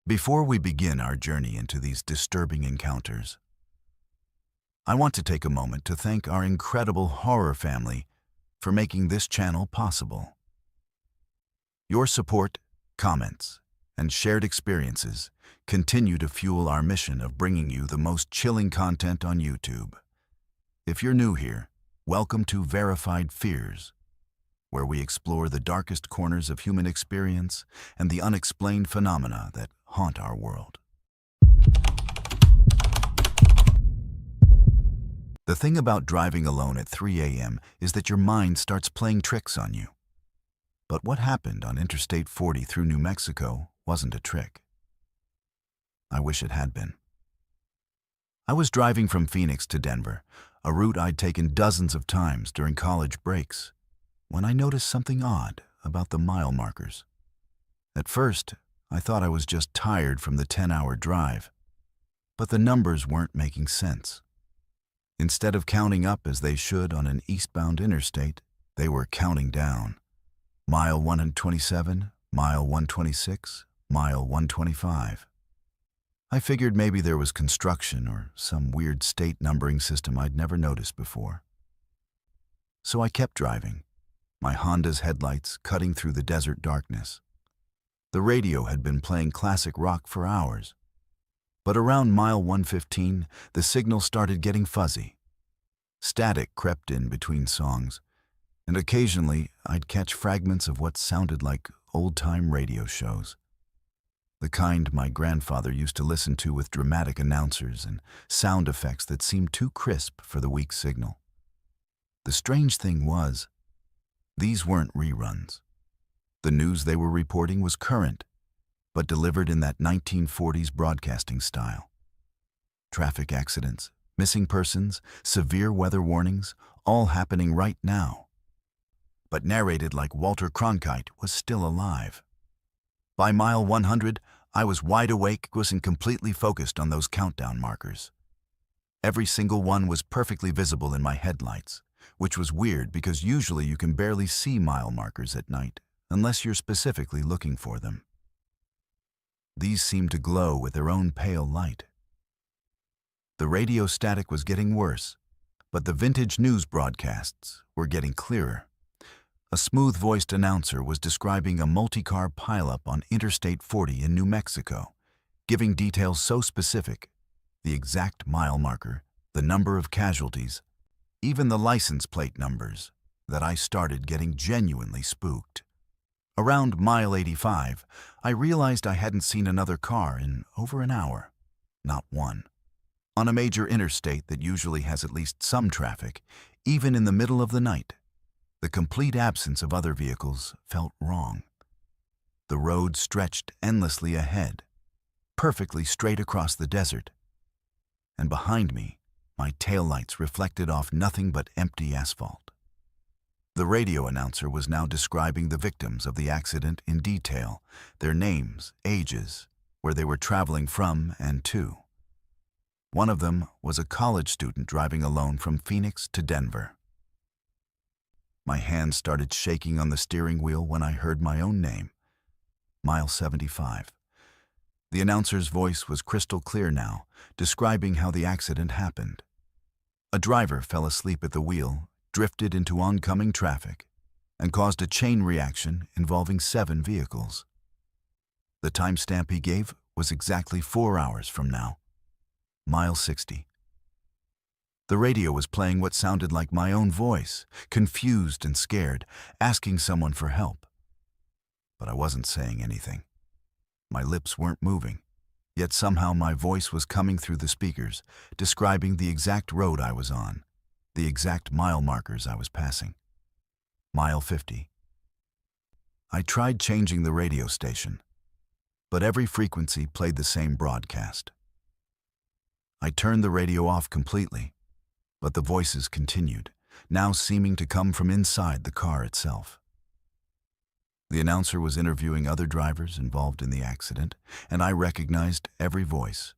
Before we begin our journey into these disturbing encounters, I want to take a moment to thank our incredible horror family for making this channel possible. Your support, comments, and shared experiences continue to fuel our mission of bringing you the most chilling content on YouTube. If you're new here, welcome to Verified Fears, where we explore the darkest corners of human experience and the unexplained phenomena that haunt our world. The thing about driving alone at 3 a.m. is that your mind starts playing tricks on you. But what happened on Interstate 40 through New Mexico wasn't a trick. I wish it had been. I was driving from Phoenix to Denver, a route I'd taken dozens of times during college breaks, when I noticed something odd about the mile markers. At first, I thought I was just tired from the 10-hour drive, but the numbers weren't making sense. Instead of counting up as they should on an eastbound interstate, they were counting down. Mile 127, mile 126, mile 125. I figured maybe there was construction or some weird state numbering system I'd never noticed before. So I kept driving, my Honda's headlights cutting through the desert darkness. The radio had been playing classic rock for hours, but around mile 115, the signal started getting fuzzy. Static crept in between songs, and occasionally I'd catch fragments of what sounded like old-time radio shows. The kind my grandfather used to listen to with dramatic announcers and sound effects that seemed too crisp for the weak signal. The strange thing was, these weren't reruns. The news they were reporting was current, but delivered in that 1940s broadcasting style. Traffic accidents, missing persons, severe weather warnings, all happening right now, but narrated like Walter Cronkite was still alive. By mile 100, I was wide awake and completely focused on those countdown markers. Every single one was perfectly visible in my headlights, which was weird because usually you can barely see mile markers at night, unless you're specifically looking for them. These seemed to glow with their own pale light. The radio static was getting worse, but the vintage news broadcasts were getting clearer. A smooth-voiced announcer was describing a multi-car pileup on Interstate 40 in New Mexico, giving details so specific, the exact mile marker, the number of casualties, even the license plate numbers, that I started getting genuinely spooked. Around mile 85, I realized I hadn't seen another car in over an hour. Not one. On a major interstate that usually has at least some traffic, even in the middle of the night, the complete absence of other vehicles felt wrong. The road stretched endlessly ahead, perfectly straight across the desert. And behind me, my taillights reflected off nothing but empty asphalt. The radio announcer was now describing the victims of the accident in detail, their names, ages, where they were traveling from and to. One of them was a college student driving alone from Phoenix to Denver. My hands started shaking on the steering wheel when I heard my own name, mile 75. The announcer's voice was crystal clear now, describing how the accident happened. A driver fell asleep at the wheel, drifted into oncoming traffic, and caused a chain reaction involving 7 vehicles. The timestamp he gave was exactly 4 hours from now, mile 60. The radio was playing what sounded like my own voice, confused and scared, asking someone for help. But I wasn't saying anything. My lips weren't moving, yet somehow my voice was coming through the speakers, describing the exact road I was on, the exact mile markers I was passing. Mile 50. I tried changing the radio station, but every frequency played the same broadcast. I turned the radio off completely, but the voices continued, now seeming to come from inside the car itself. The announcer was interviewing other drivers involved in the accident, and I recognized every voice.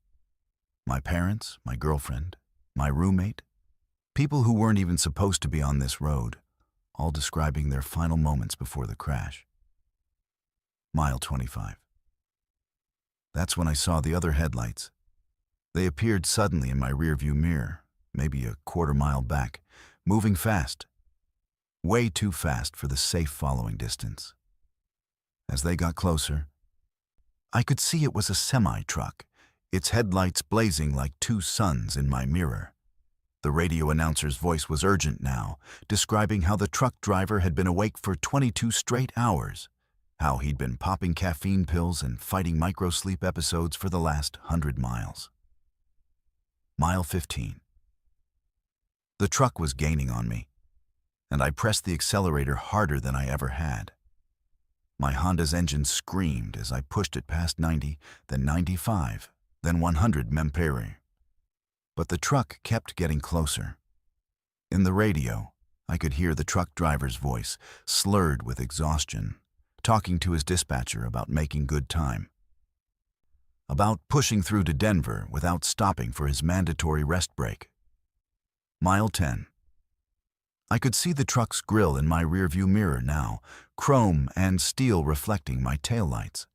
My parents, my girlfriend, my roommate, people who weren't even supposed to be on this road, all describing their final moments before the crash. Mile 25. That's when I saw the other headlights. They appeared suddenly in my rearview mirror, maybe a quarter-mile back, moving fast. Way too fast for the safe following distance. As they got closer, I could see it was a semi-truck, its headlights blazing like two suns in my mirror. The radio announcer's voice was urgent now, describing how the truck driver had been awake for 22 straight hours, how he'd been popping caffeine pills and fighting micro-sleep episodes for the last 100 miles. Mile 15. The truck was gaining on me, and I pressed the accelerator harder than I ever had. My Honda's engine screamed as I pushed it past 90, then 95, then 100 mph. But the truck kept getting closer. In the radio, I could hear the truck driver's voice, slurred with exhaustion, talking to his dispatcher about making good time. About pushing through to Denver without stopping for his mandatory rest break. Mile 10. I could see the truck's grille in my rearview mirror now, chrome and steel reflecting my taillights.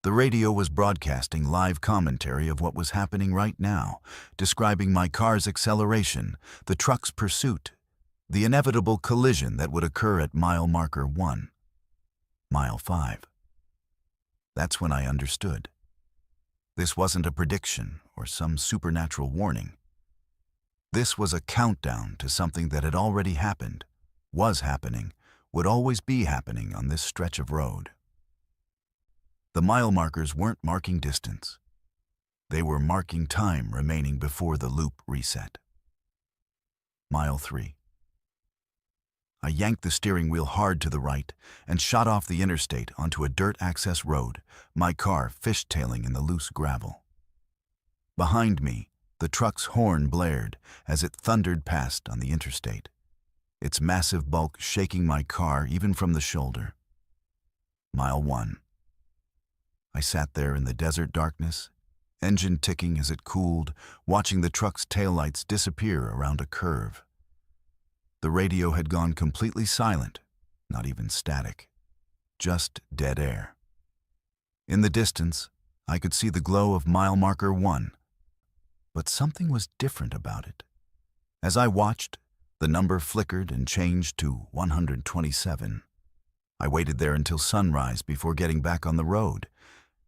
The radio was broadcasting live commentary of what was happening right now, describing my car's acceleration, the truck's pursuit, the inevitable collision that would occur at mile marker 1. Mile 5. That's when I understood. This wasn't a prediction or some supernatural warning. This was a countdown to something that had already happened, was happening, would always be happening on this stretch of road. The mile markers weren't marking distance. They were marking time remaining before the loop reset. Mile 3. I yanked the steering wheel hard to the right and shot off the interstate onto a dirt access road, my car fishtailing in the loose gravel. Behind me, the truck's horn blared as it thundered past on the interstate, its massive bulk shaking my car even from the shoulder. Mile 1. I sat there in the desert darkness, engine ticking as it cooled, watching the truck's taillights disappear around a curve. The radio had gone completely silent, not even static, just dead air. In the distance, I could see the glow of mile marker 1, but something was different about it. As I watched, the number flickered and changed to 127. I waited there until sunrise before getting back on the road,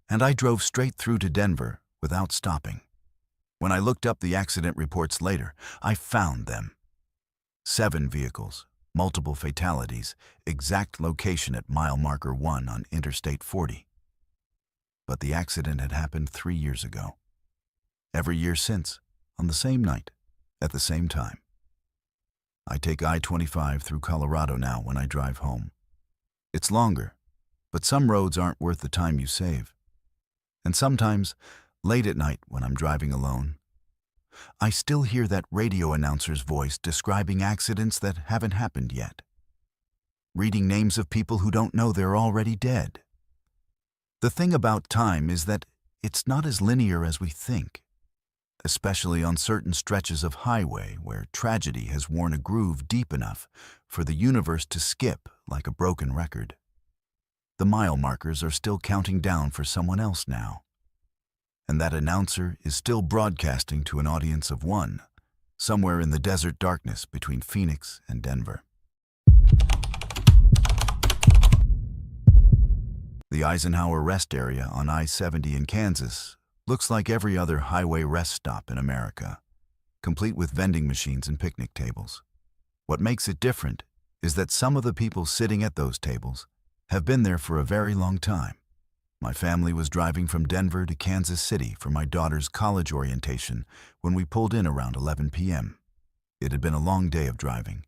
and I drove straight through to Denver without stopping. When I looked up the accident reports later, I found them. 7 vehicles, multiple fatalities, exact location at mile marker 1 on Interstate 40. But the accident had happened 3 years ago. Every year since, on the same night, at the same time. I take I-25 through Colorado now when I drive home. It's longer, but some roads aren't worth the time you save. And sometimes, late at night when I'm driving alone, I still hear that radio announcer's voice describing accidents that haven't happened yet. Reading names of people who don't know they're already dead. The thing about time is that it's not as linear as we think, especially on certain stretches of highway where tragedy has worn a groove deep enough for the universe to skip like a broken record. The mile markers are still counting down for someone else now. And that announcer is still broadcasting to an audience of 1, somewhere in the desert darkness between Phoenix and Denver. The Eisenhower Rest Area on I-70 in Kansas looks like every other highway rest stop in America, complete with vending machines and picnic tables. What makes it different is that some of the people sitting at those tables have been there for a very long time. My family was driving from Denver to Kansas City for my daughter's college orientation when we pulled in around 11 p.m. It had been a long day of driving,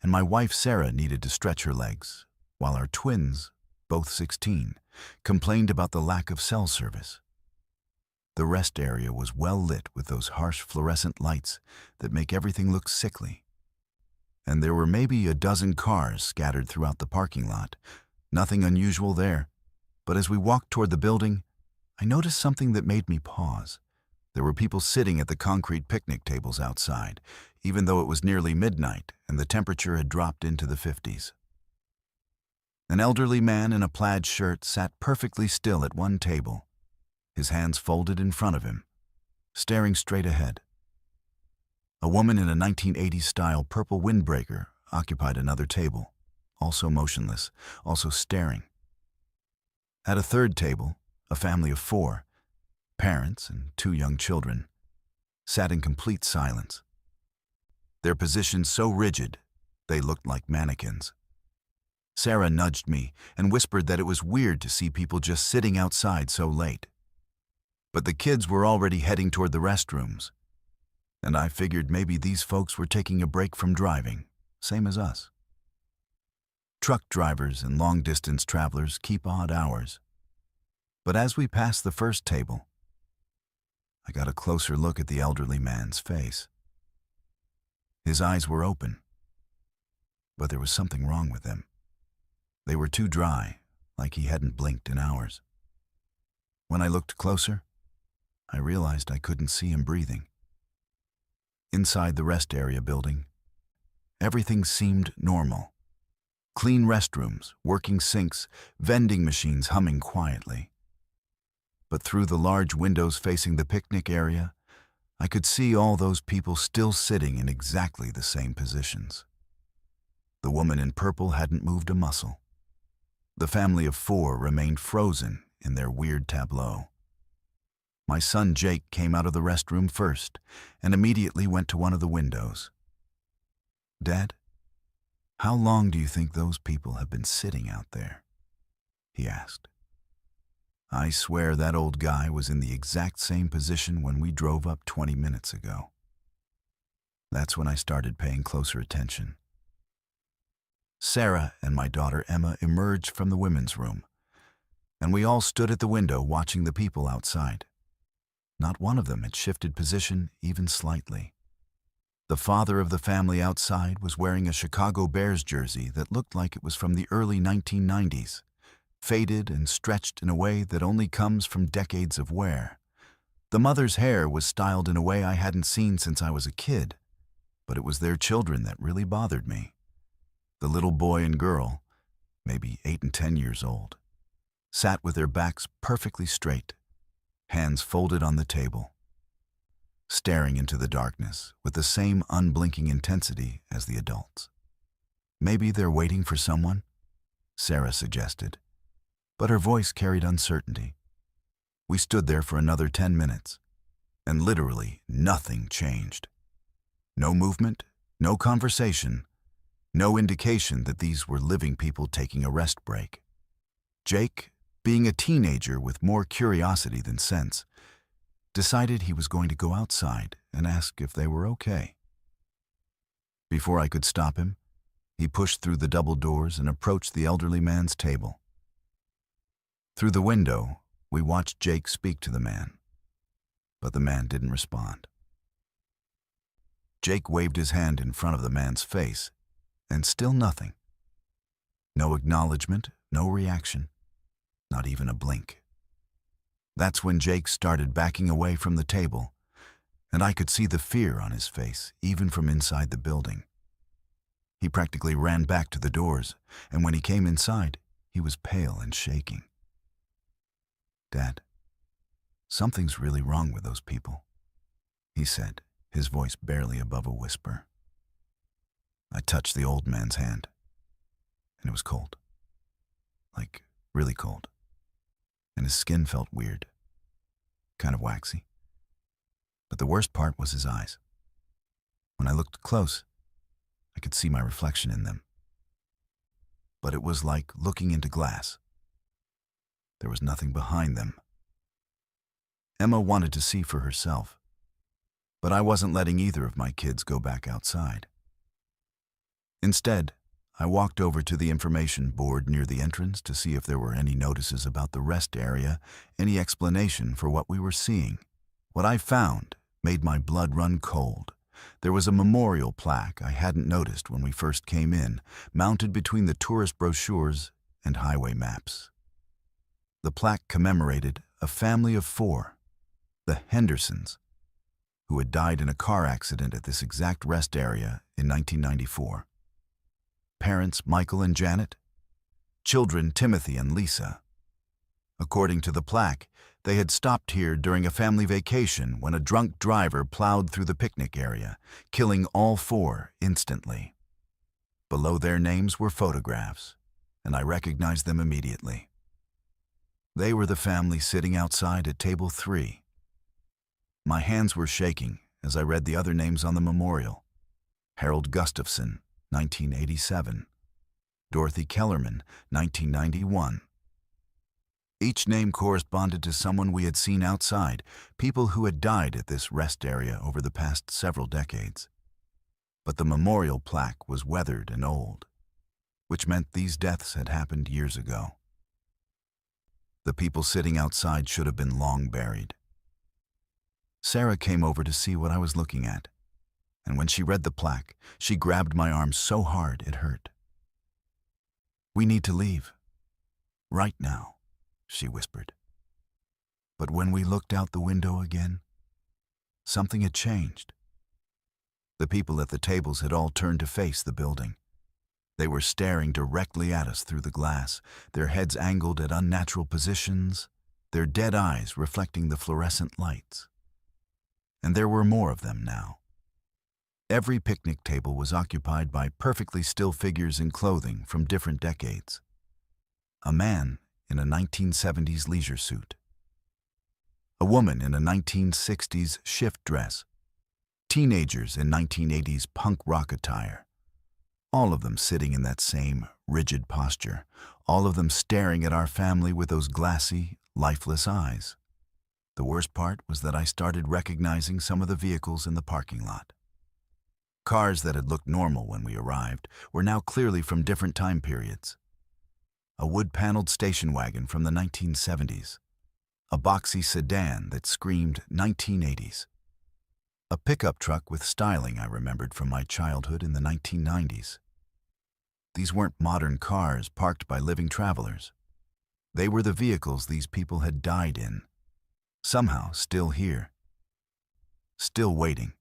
and my wife Sarah needed to stretch her legs, while our twins, both 16, complained about the lack of cell service. The rest area was well lit with those harsh fluorescent lights that make everything look sickly. And there were maybe a dozen cars scattered throughout the parking lot. Nothing unusual there, but as we walked toward the building, I noticed something that made me pause. There were people sitting at the concrete picnic tables outside, even though it was nearly midnight and the temperature had dropped into the 50s. An elderly man in a plaid shirt sat perfectly still at one table, his hands folded in front of him, staring straight ahead. A woman in a 1980s-style purple windbreaker occupied another table, also motionless, also staring. At a third table, a family of 4, parents and 2 young children, sat in complete silence. Their positions so rigid, they looked like mannequins. Sarah nudged me and whispered that it was weird to see people just sitting outside so late. But the kids were already heading toward the restrooms, and I figured maybe these folks were taking a break from driving, same as us. Truck drivers and long-distance travelers keep odd hours. But as we passed the first table, I got a closer look at the elderly man's face. His eyes were open, but there was something wrong with them. They were too dry, like he hadn't blinked in hours. When I looked closer, I realized I couldn't see him breathing. Inside the rest area building, everything seemed normal. Clean restrooms, working sinks, vending machines humming quietly. But through the large windows facing the picnic area, I could see all those people still sitting in exactly the same positions. The woman in purple hadn't moved a muscle. The family of 4 remained frozen in their weird tableau. My son Jake came out of the restroom first and immediately went to one of the windows. "Dad, how long do you think those people have been sitting out there?" he asked. I swear that old guy was in the exact same position when we drove up 20 minutes ago. That's when I started paying closer attention. Sarah and my daughter Emma emerged from the women's room, and we all stood at the window watching the people outside. Not one of them had shifted position even slightly. The father of the family outside was wearing a Chicago Bears jersey that looked like it was from the early 1990s, faded and stretched in a way that only comes from decades of wear. The mother's hair was styled in a way I hadn't seen since I was a kid, but it was their children that really bothered me. The little boy and girl, maybe 8 and 10 years old, sat with their backs perfectly straight, hands folded on the table, staring into the darkness with the same unblinking intensity as the adults. "Maybe they're waiting for someone," Sarah suggested, but her voice carried uncertainty. We stood there for another 10 minutes, and literally nothing changed. No movement, no conversation, no indication that these were living people taking a rest break. Jake, being a teenager with more curiosity than sense, decided he was going to go outside and ask if they were okay. Before I could stop him, he pushed through the double doors and approached the elderly man's table. Through the window, we watched Jake speak to the man, but the man didn't respond. Jake waved his hand in front of the man's face, and still nothing. No acknowledgement, no reaction, not even a blink. That's when Jake started backing away from the table, and I could see the fear on his face, even from inside the building. He practically ran back to the doors, and when he came inside, he was pale and shaking. "Dad, something's really wrong with those people," he said, his voice barely above a whisper. I touched the old man's hand, and it was cold. Like, really cold. And his skin felt weird, kind of waxy. But the worst part was his eyes. When I looked close, I could see my reflection in them. But it was like looking into glass. There was nothing behind them. Emma wanted to see for herself, but I wasn't letting either of my kids go back outside. Instead, I walked over to the information board near the entrance to see if there were any notices about the rest area, any explanation for what we were seeing. What I found made my blood run cold. There was a memorial plaque I hadn't noticed when we first came in, mounted between the tourist brochures and highway maps. The plaque commemorated a family of 4, the Hendersons, who had died in a car accident at this exact rest area in 1994. Parents Michael and Janet, children Timothy and Lisa, According to the plaque, they had stopped here during a family vacation when a drunk driver plowed through the picnic area, killing all four instantly. Below their names were photographs, and I recognized them immediately. They were the family sitting outside at table 3. My hands were shaking as I read the other names on the memorial. Harold Gustafson, 1987. Dorothy Kellerman, 1991. Each name corresponded to someone we had seen outside, people who had died at this rest area over the past several decades. But the memorial plaque was weathered and old, which meant these deaths had happened years ago. The people sitting outside should have been long buried. Sarah came over to see what I was looking at, and when she read the plaque, she grabbed my arm so hard it hurt. "We need to leave. Right now," she whispered. But when we looked out the window again, something had changed. The people at the tables had all turned to face the building. They were staring directly at us through the glass, their heads angled at unnatural positions, their dead eyes reflecting the fluorescent lights. And there were more of them now. Every picnic table was occupied by perfectly still figures in clothing from different decades. A man in a 1970s leisure suit. A woman in a 1960s shift dress. Teenagers in 1980s punk rock attire. All of them sitting in that same rigid posture, all of them staring at our family with those glassy, lifeless eyes. The worst part was that I started recognizing some of the vehicles in the parking lot. Cars that had looked normal when we arrived were now clearly from different time periods. A wood-paneled station wagon from the 1970s. A boxy sedan that screamed 1980s. A pickup truck with styling I remembered from my childhood in the 1990s. These weren't modern cars parked by living travelers. They were the vehicles these people had died in. Somehow still here. Still waiting.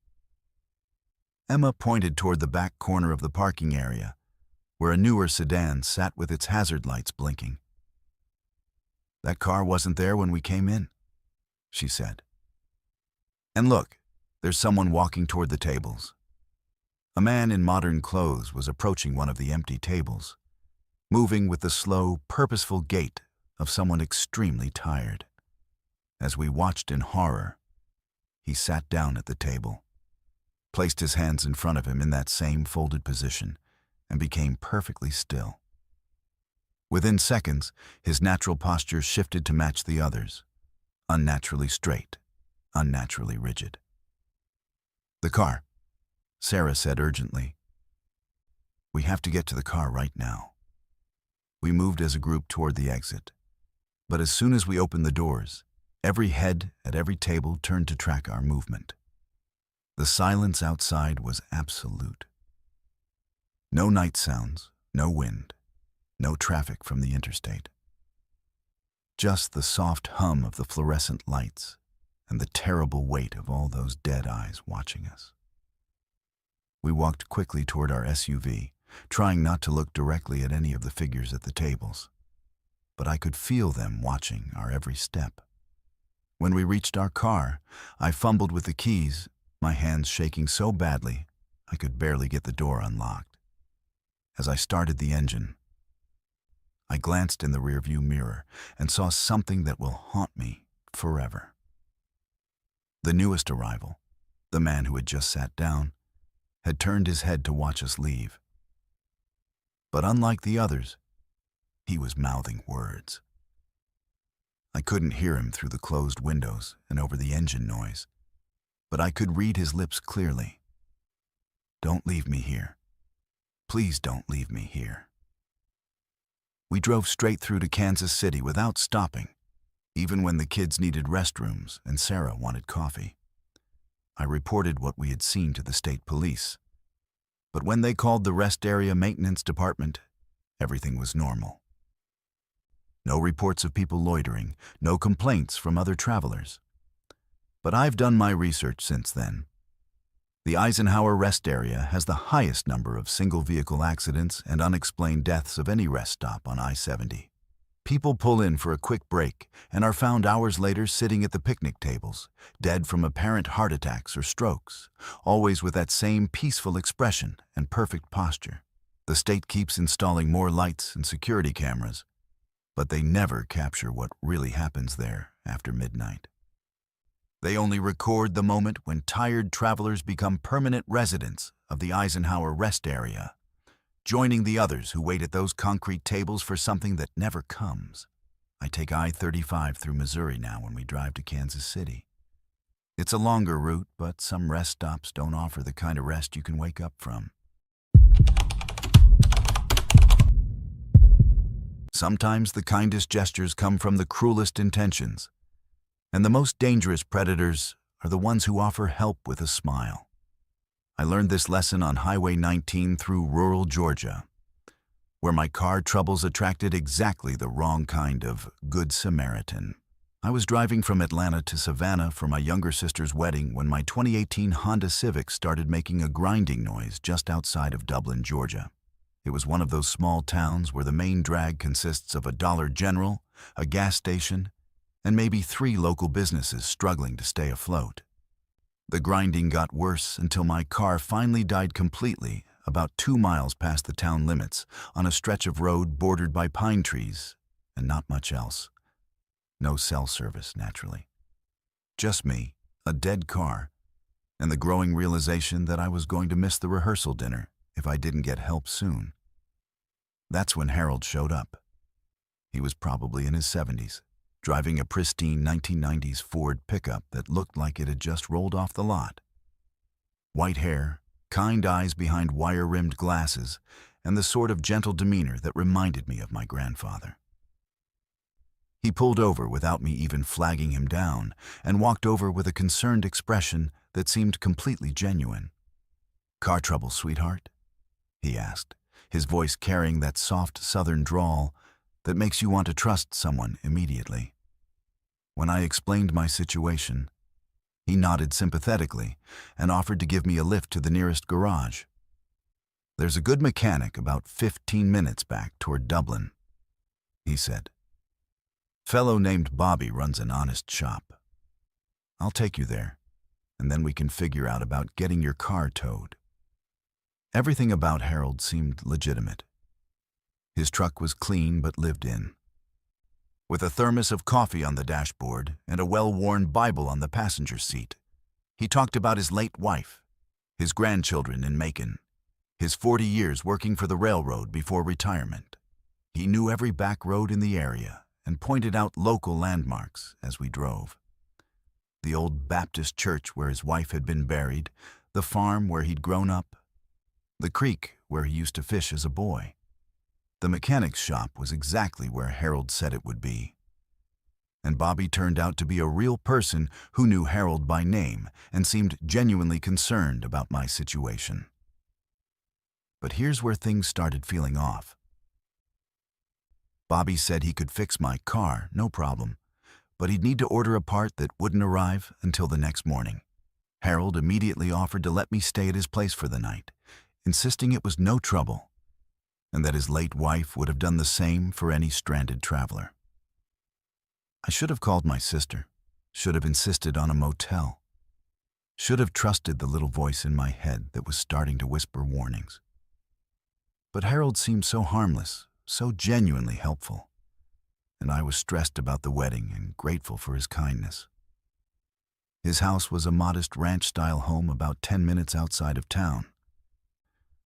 Emma pointed toward the back corner of the parking area, where a newer sedan sat with its hazard lights blinking. "That car wasn't there when we came in," she said. "And look, there's someone walking toward the tables." A man in modern clothes was approaching one of the empty tables, moving with the slow, purposeful gait of someone extremely tired. As we watched in horror, he sat down at the table, placed his hands in front of him in that same folded position, and became perfectly still. Within seconds, his natural posture shifted to match the others, unnaturally straight, unnaturally rigid. "The car," Sarah said urgently. "We have to get to the car right now." We moved as a group toward the exit, but as soon as we opened the doors, every head at every table turned to track our movement. The silence outside was absolute. No night sounds, no wind, no traffic from the interstate. Just the soft hum of the fluorescent lights and the terrible weight of all those dead eyes watching us. We walked quickly toward our SUV, trying not to look directly at any of the figures at the tables. But I could feel them watching our every step. When we reached our car, I fumbled with the keys, my hands shaking so badly I could barely get the door unlocked. As I started the engine, I glanced in the rearview mirror and saw something that will haunt me forever. The newest arrival, the man who had just sat down, had turned his head to watch us leave. But unlike the others, he was mouthing words. I couldn't hear him through the closed windows and over the engine noise, but I could read his lips clearly. "Don't leave me here. Please don't leave me here." We drove straight through to Kansas City without stopping, even when the kids needed restrooms and Sarah wanted coffee. I reported what we had seen to the state police, but when they called the rest area maintenance department, everything was normal. No reports of people loitering, no complaints from other travelers. But I've done my research since then. The Eisenhower rest area has the highest number of single-vehicle accidents and unexplained deaths of any rest stop on I-70. People pull in for a quick break and are found hours later sitting at the picnic tables, dead from apparent heart attacks or strokes, always with that same peaceful expression and perfect posture. The state keeps installing more lights and security cameras, but they never capture what really happens there after midnight. They only record the moment when tired travelers become permanent residents of the Eisenhower rest area, joining the others who wait at those concrete tables for something that never comes. I take I-35 through Missouri now when we drive to Kansas City. It's a longer route, but some rest stops don't offer the kind of rest you can wake up from. Sometimes the kindest gestures come from the cruelest intentions, and the most dangerous predators are the ones who offer help with a smile. I learned this lesson on Highway 19 through rural Georgia, where my car troubles attracted exactly the wrong kind of Good Samaritan. I was driving from Atlanta to Savannah for my younger sister's wedding when my 2018 Honda Civic started making a grinding noise just outside of Dublin, Georgia. It was one of those small towns where the main drag consists of a Dollar General, a gas station, and maybe 3 local businesses struggling to stay afloat. The grinding got worse until my car finally died completely about 2 miles past the town limits on a stretch of road bordered by pine trees and not much else. No cell service, naturally. Just me, a dead car, and the growing realization that I was going to miss the rehearsal dinner if I didn't get help soon. That's when Harold showed up. He was probably in his 70s, driving a pristine 1990s Ford pickup that looked like it had just rolled off the lot. White hair, kind eyes behind wire-rimmed glasses, and the sort of gentle demeanor that reminded me of my grandfather. He pulled over without me even flagging him down and walked over with a concerned expression that seemed completely genuine. "Car trouble, sweetheart?" he asked, his voice carrying that soft southern drawl that makes you want to trust someone immediately. When I explained my situation, he nodded sympathetically and offered to give me a lift to the nearest garage. "There's a good mechanic about 15 minutes back toward Dublin," he said. "Fellow named Bobby runs an honest shop. I'll take you there, and then we can figure out about getting your car towed." Everything about Harold seemed legitimate. His truck was clean but lived in. With a thermos of coffee on the dashboard and a well-worn Bible on the passenger seat, he talked about his late wife, his grandchildren in Macon, his 40 years working for the railroad before retirement. He knew every back road in the area and pointed out local landmarks as we drove. The old Baptist church where his wife had been buried, the farm where he'd grown up, the creek where he used to fish as a boy. The mechanic's shop was exactly where Harold said it would be. And Bobby turned out to be a real person who knew Harold by name and seemed genuinely concerned about my situation. But here's where things started feeling off. Bobby said he could fix my car, no problem, but he'd need to order a part that wouldn't arrive until the next morning. Harold immediately offered to let me stay at his place for the night, insisting it was no trouble, and that his late wife would have done the same for any stranded traveler. I should have called my sister, should have insisted on a motel, should have trusted the little voice in my head that was starting to whisper warnings. But Harold seemed so harmless, so genuinely helpful, and I was stressed about the wedding and grateful for his kindness. His house was a modest ranch-style home about 10 minutes outside of town,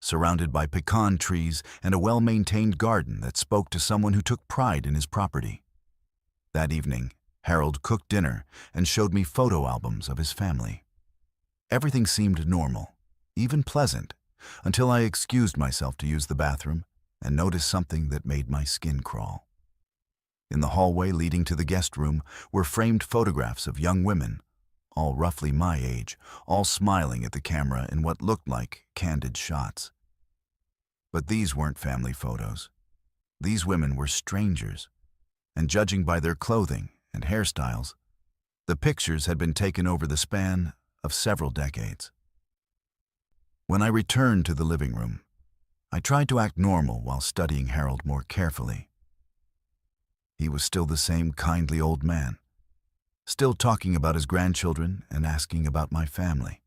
surrounded by pecan trees and a well-maintained garden that spoke to someone who took pride in his property. That evening, Harold cooked dinner and showed me photo albums of his family. Everything seemed normal, even pleasant, until I excused myself to use the bathroom and noticed something that made my skin crawl. In the hallway leading to the guest room were framed photographs of young women, all roughly my age, all smiling at the camera in what looked like candid shots. But these weren't family photos. These women were strangers, and judging by their clothing and hairstyles, the pictures had been taken over the span of several decades. When I returned to the living room, I tried to act normal while studying Harold more carefully. He was still the same kindly old man, still talking about his grandchildren and asking about my family.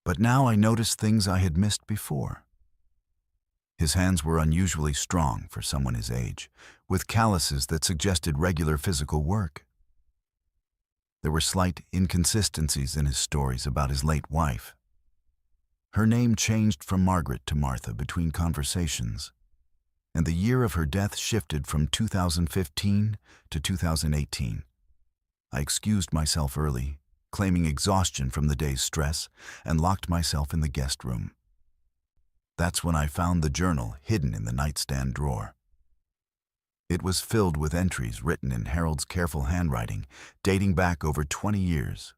But now I noticed things I had missed before. His hands were unusually strong for someone his age, with calluses that suggested regular physical work. There were slight inconsistencies in his stories about his late wife. Her name changed from Margaret to Martha between conversations, and the year of her death shifted from 2015 to 2018. I excused myself early, claiming exhaustion from the day's stress, and locked myself in the guest room. That's when I found the journal hidden in the nightstand drawer. It was filled with entries written in Harold's careful handwriting, dating back over 20 years.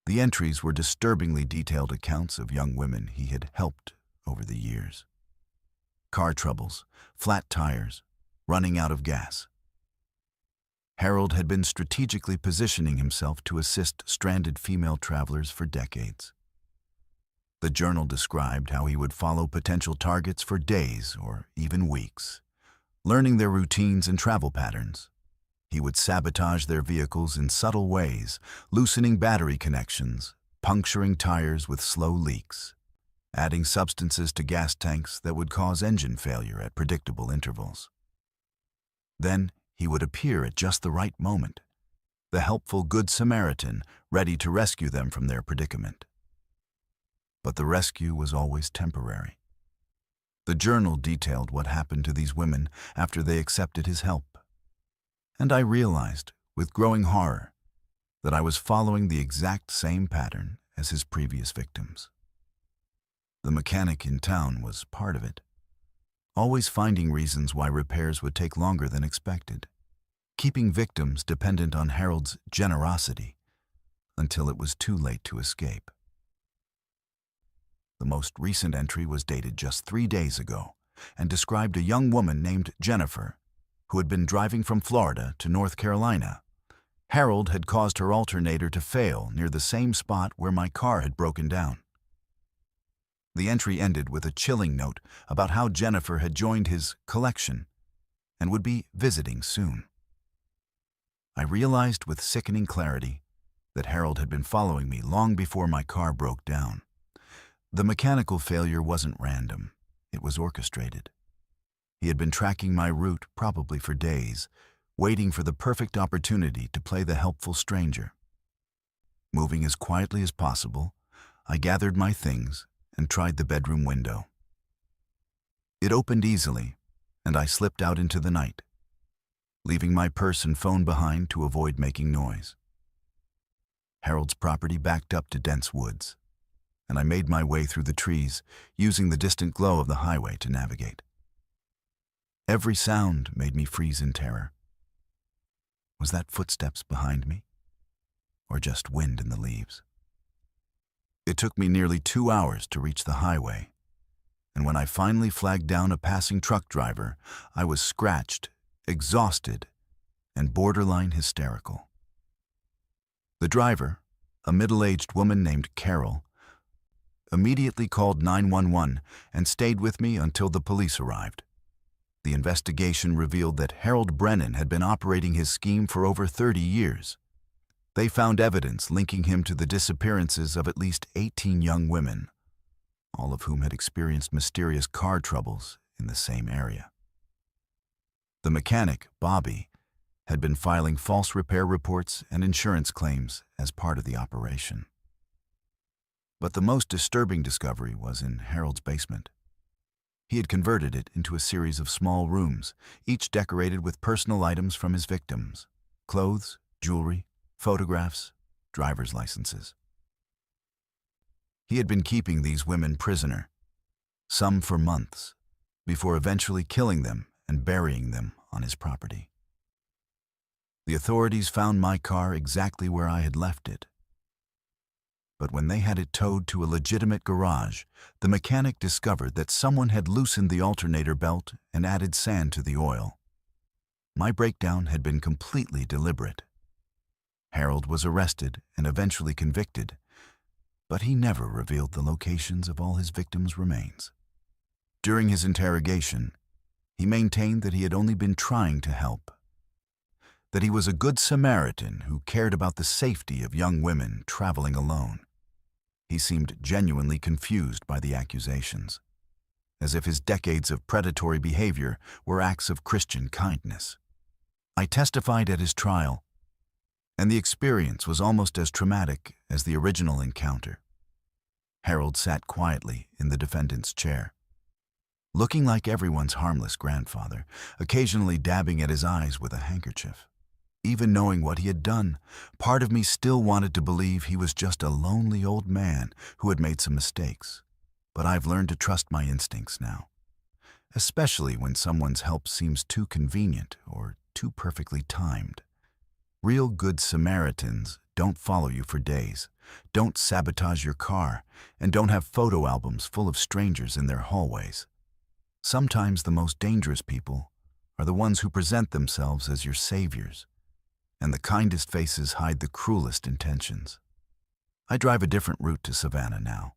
The entries were disturbingly detailed accounts of young women he had helped over the years. Car troubles, flat tires, running out of gas. Harold had been strategically positioning himself to assist stranded female travelers for decades. The journal described how he would follow potential targets for days or even weeks, learning their routines and travel patterns. He would sabotage their vehicles in subtle ways, loosening battery connections, puncturing tires with slow leaks, adding substances to gas tanks that would cause engine failure at predictable intervals. Then he would appear at just the right moment, the helpful Good Samaritan ready to rescue them from their predicament. But the rescue was always temporary. The journal detailed what happened to these women after they accepted his help. And I realized, with growing horror, that I was following the exact same pattern as his previous victims. The mechanic in town was part of it, always finding reasons why repairs would take longer than expected, keeping victims dependent on Harold's generosity until it was too late to escape. The most recent entry was dated just 3 days ago and described a young woman named Jennifer who had been driving from Florida to North Carolina. Harold had caused her alternator to fail near the same spot where my car had broken down. The entry ended with a chilling note about how Jennifer had joined his collection and would be visiting soon. I realized with sickening clarity that Harold had been following me long before my car broke down. The mechanical failure wasn't random, it was orchestrated. He had been tracking my route probably for days, waiting for the perfect opportunity to play the helpful stranger. Moving as quietly as possible, I gathered my things and tried the bedroom window. It opened easily, and I slipped out into the night, leaving my purse and phone behind to avoid making noise. Harold's property backed up to dense woods, and I made my way through the trees, using the distant glow of the highway to navigate. Every sound made me freeze in terror. Was that footsteps behind me, or just wind in the leaves? It took me nearly 2 hours to reach the highway, and when I finally flagged down a passing truck driver, I was scratched, exhausted, and borderline hysterical. The driver, a middle-aged woman named Carol, immediately called 911 and stayed with me until the police arrived. The investigation revealed that Harold Brennan had been operating his scheme for over 30 years. They found evidence linking him to the disappearances of at least 18 young women, all of whom had experienced mysterious car troubles in the same area. The mechanic, Bobby, had been filing false repair reports and insurance claims as part of the operation. But the most disturbing discovery was in Harold's basement. He had converted it into a series of small rooms, each decorated with personal items from his victims: clothes, jewelry, photographs, driver's licenses. He had been keeping these women prisoner, some for months, before eventually killing them and burying them on his property. The authorities found my car exactly where I had left it. But when they had it towed to a legitimate garage, the mechanic discovered that someone had loosened the alternator belt and added sand to the oil. My breakdown had been completely deliberate. Harold was arrested and eventually convicted, but he never revealed the locations of all his victims' remains. During his interrogation, He maintained that he had only been trying to help, that he was a good Samaritan who cared about the safety of young women traveling alone. He seemed genuinely confused by the accusations, as if his decades of predatory behavior were acts of Christian kindness. I testified at his trial, and the experience was almost as traumatic as the original encounter. Harold sat quietly in the defendant's chair, looking like everyone's harmless grandfather, occasionally dabbing at his eyes with a handkerchief. Even knowing what he had done, part of me still wanted to believe he was just a lonely old man who had made some mistakes. But I've learned to trust my instincts now, especially when someone's help seems too convenient or too perfectly timed. Real good Samaritans don't follow you for days, don't sabotage your car, and don't have photo albums full of strangers in their hallways. Sometimes the most dangerous people are the ones who present themselves as your saviors, and the kindest faces hide the cruelest intentions. I drive a different route to Savannah now,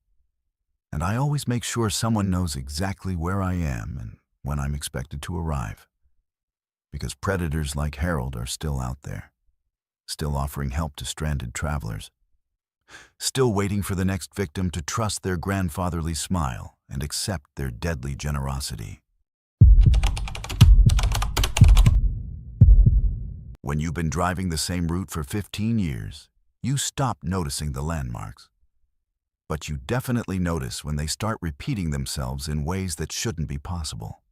and I always make sure someone knows exactly where I am and when I'm expected to arrive, because predators like Harold are still out there, still offering help to stranded travelers, still waiting for the next victim to trust their grandfatherly smile and accept their deadly generosity. When you've been driving the same route for 15 years, you stop noticing the landmarks. But you definitely notice when they start repeating themselves in ways that shouldn't be possible.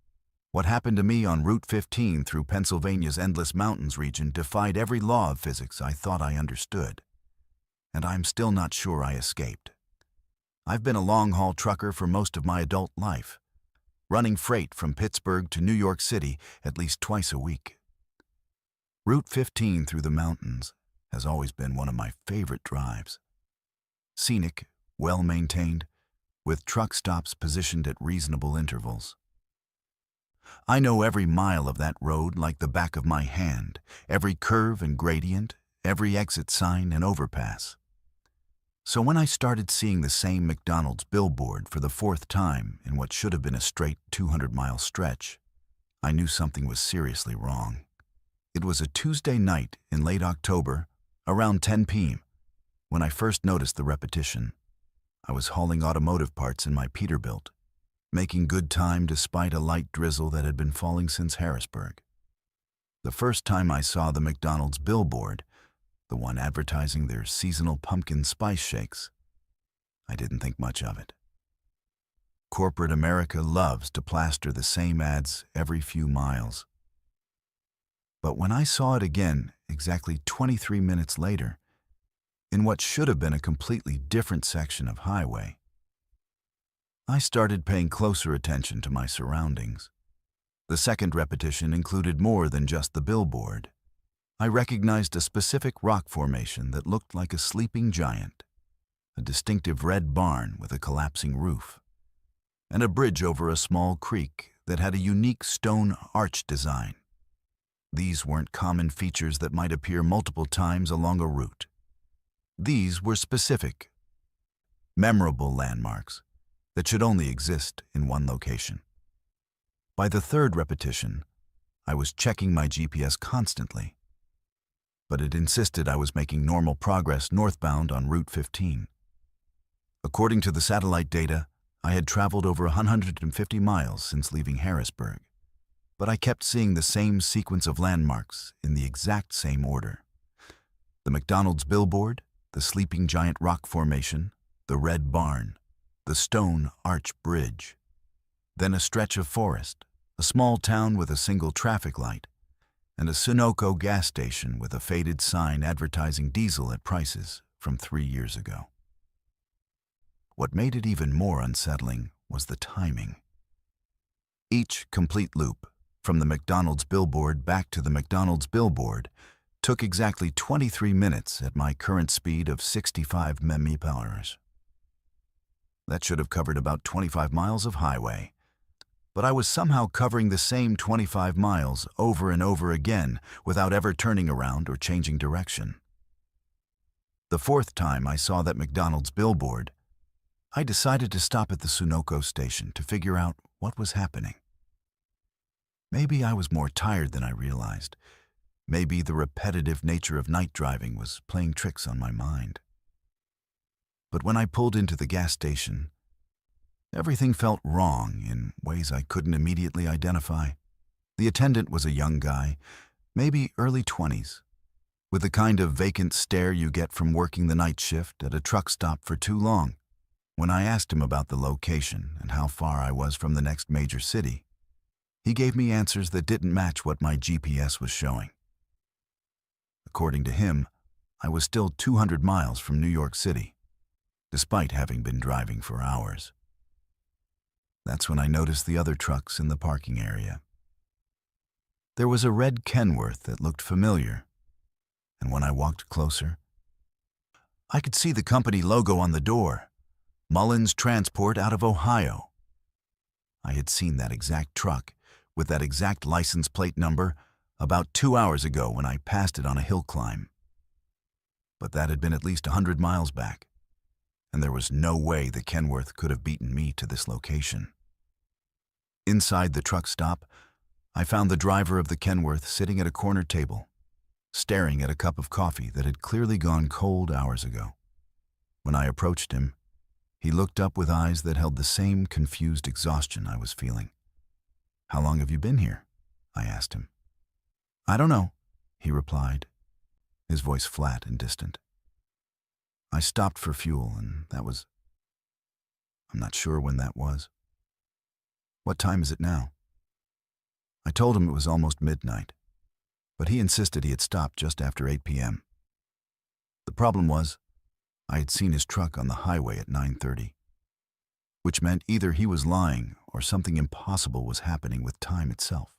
What happened to me on Route 15 through Pennsylvania's Endless Mountains region defied every law of physics I thought I understood. And I'm still not sure I escaped. I've been a long-haul trucker for most of my adult life, running freight from Pittsburgh to New York City at least twice a week. Route 15 through the mountains has always been one of my favorite drives. Scenic, well-maintained, with truck stops positioned at reasonable intervals. I know every mile of that road like the back of my hand, every curve and gradient, every exit sign and overpass. So when I started seeing the same McDonald's billboard for the fourth time in what should have been a straight 200-mile stretch, I knew something was seriously wrong. It was a Tuesday night in late October, around 10 p.m., when I first noticed the repetition. I was hauling automotive parts in my Peterbilt, making good time despite a light drizzle that had been falling since Harrisburg. The first time I saw the McDonald's billboard, the one advertising their seasonal pumpkin spice shakes, I didn't think much of it. Corporate America loves to plaster the same ads every few miles. But when I saw it again exactly 23 minutes later, in what should have been a completely different section of highway, I started paying closer attention to my surroundings. The second repetition included more than just the billboard. I recognized a specific rock formation that looked like a sleeping giant, a distinctive red barn with a collapsing roof, and a bridge over a small creek that had a unique stone arch design. These weren't common features that might appear multiple times along a route. These were specific, memorable landmarks that should only exist in one location. By the third repetition, I was checking my GPS constantly, but it insisted I was making normal progress northbound on Route 15. According to the satellite data, I had traveled over 150 miles since leaving Harrisburg, but I kept seeing the same sequence of landmarks in the exact same order. The McDonald's billboard, the sleeping giant rock formation, the red barn, the stone arch bridge, then a stretch of forest, a small town with a single traffic light, and a Sunoco gas station with a faded sign advertising diesel at prices from 3 years ago. What made it even more unsettling was the timing. Each complete loop, from the McDonald's billboard back to the McDonald's billboard, took exactly 23 minutes at my current speed of 65 mph. That should have covered about 25 miles of highway, but I was somehow covering the same 25 miles over and over again without ever turning around or changing direction. The fourth time I saw that McDonald's billboard, I decided to stop at the Sunoco station to figure out what was happening. Maybe I was more tired than I realized. Maybe the repetitive nature of night driving was playing tricks on my mind. But when I pulled into the gas station, everything felt wrong in ways I couldn't immediately identify. The attendant was a young guy, maybe early 20s, with the kind of vacant stare you get from working the night shift at a truck stop for too long. When I asked him about the location and how far I was from the next major city, he gave me answers that didn't match what my GPS was showing. According to him, I was still 200 miles from New York City, despite having been driving for hours. That's when I noticed the other trucks in the parking area. There was a red Kenworth that looked familiar, and when I walked closer, I could see the company logo on the door, Mullins Transport out of Ohio. I had seen that exact truck, with that exact license plate number, about 2 hours ago when I passed it on a hill climb. But that had been at least 100 miles back, and there was no way the Kenworth could have beaten me to this location. Inside the truck stop, I found the driver of the Kenworth sitting at a corner table, staring at a cup of coffee that had clearly gone cold hours ago. When I approached him, he looked up with eyes that held the same confused exhaustion I was feeling. "How long have you been here?" I asked him. "I don't know," he replied, his voice flat and distant. I stopped for fuel, and I'm not sure when that was. "What time is it now?" I told him it was almost midnight, but he insisted he had stopped just after 8 p.m. The problem was, I had seen his truck on the highway at 9:30, which meant either he was lying or something impossible was happening with time itself.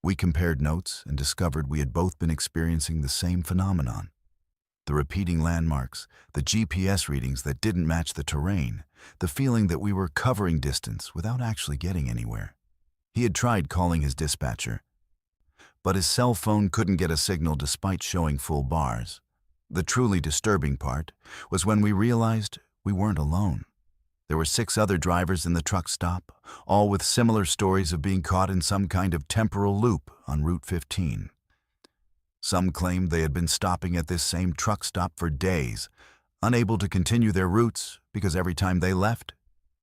We compared notes and discovered we had both been experiencing the same phenomenon. The repeating landmarks, the GPS readings that didn't match the terrain, the feeling that we were covering distance without actually getting anywhere. He had tried calling his dispatcher, but his cell phone couldn't get a signal despite showing full bars. The truly disturbing part was when we realized we weren't alone. There were 6 other drivers in the truck stop, all with similar stories of being caught in some kind of temporal loop on Route 15. Some claimed they had been stopping at this same truck stop for days, unable to continue their routes because every time they left,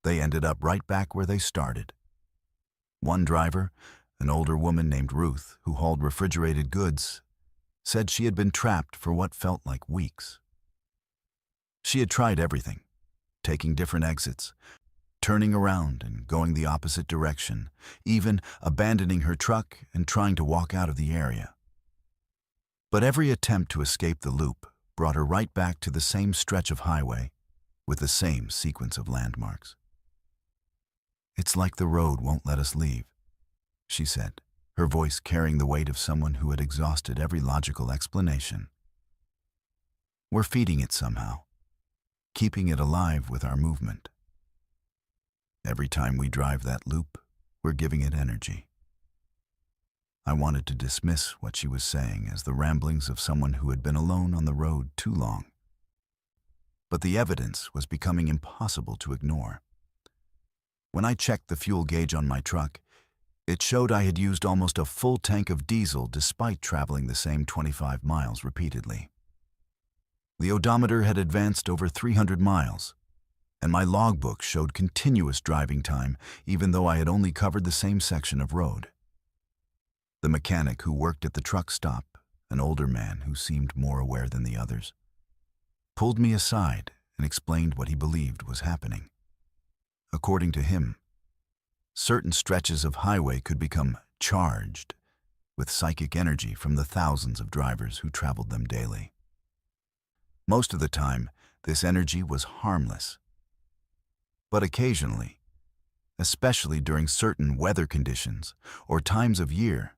they ended up right back where they started. One driver, an older woman named Ruth, who hauled refrigerated goods, said she had been trapped for what felt like weeks. She had tried everything, taking different exits, turning around and going the opposite direction, even abandoning her truck and trying to walk out of the area. But every attempt to escape the loop brought her right back to the same stretch of highway with the same sequence of landmarks. "It's like the road won't let us leave," she said, her voice carrying the weight of someone who had exhausted every logical explanation. "We're feeding it somehow, keeping it alive with our movement. Every time we drive that loop, we're giving it energy." I wanted to dismiss what she was saying as the ramblings of someone who had been alone on the road too long. But the evidence was becoming impossible to ignore. When I checked the fuel gauge on my truck, it showed I had used almost a full tank of diesel despite traveling the same 25 miles repeatedly. The odometer had advanced over 300 miles, and my logbook showed continuous driving time even though I had only covered the same section of road. The mechanic who worked at the truck stop, an older man who seemed more aware than the others, pulled me aside and explained what he believed was happening. According to him, certain stretches of highway could become charged with psychic energy from the thousands of drivers who traveled them daily. Most of the time, this energy was harmless. But occasionally, especially during certain weather conditions or times of year,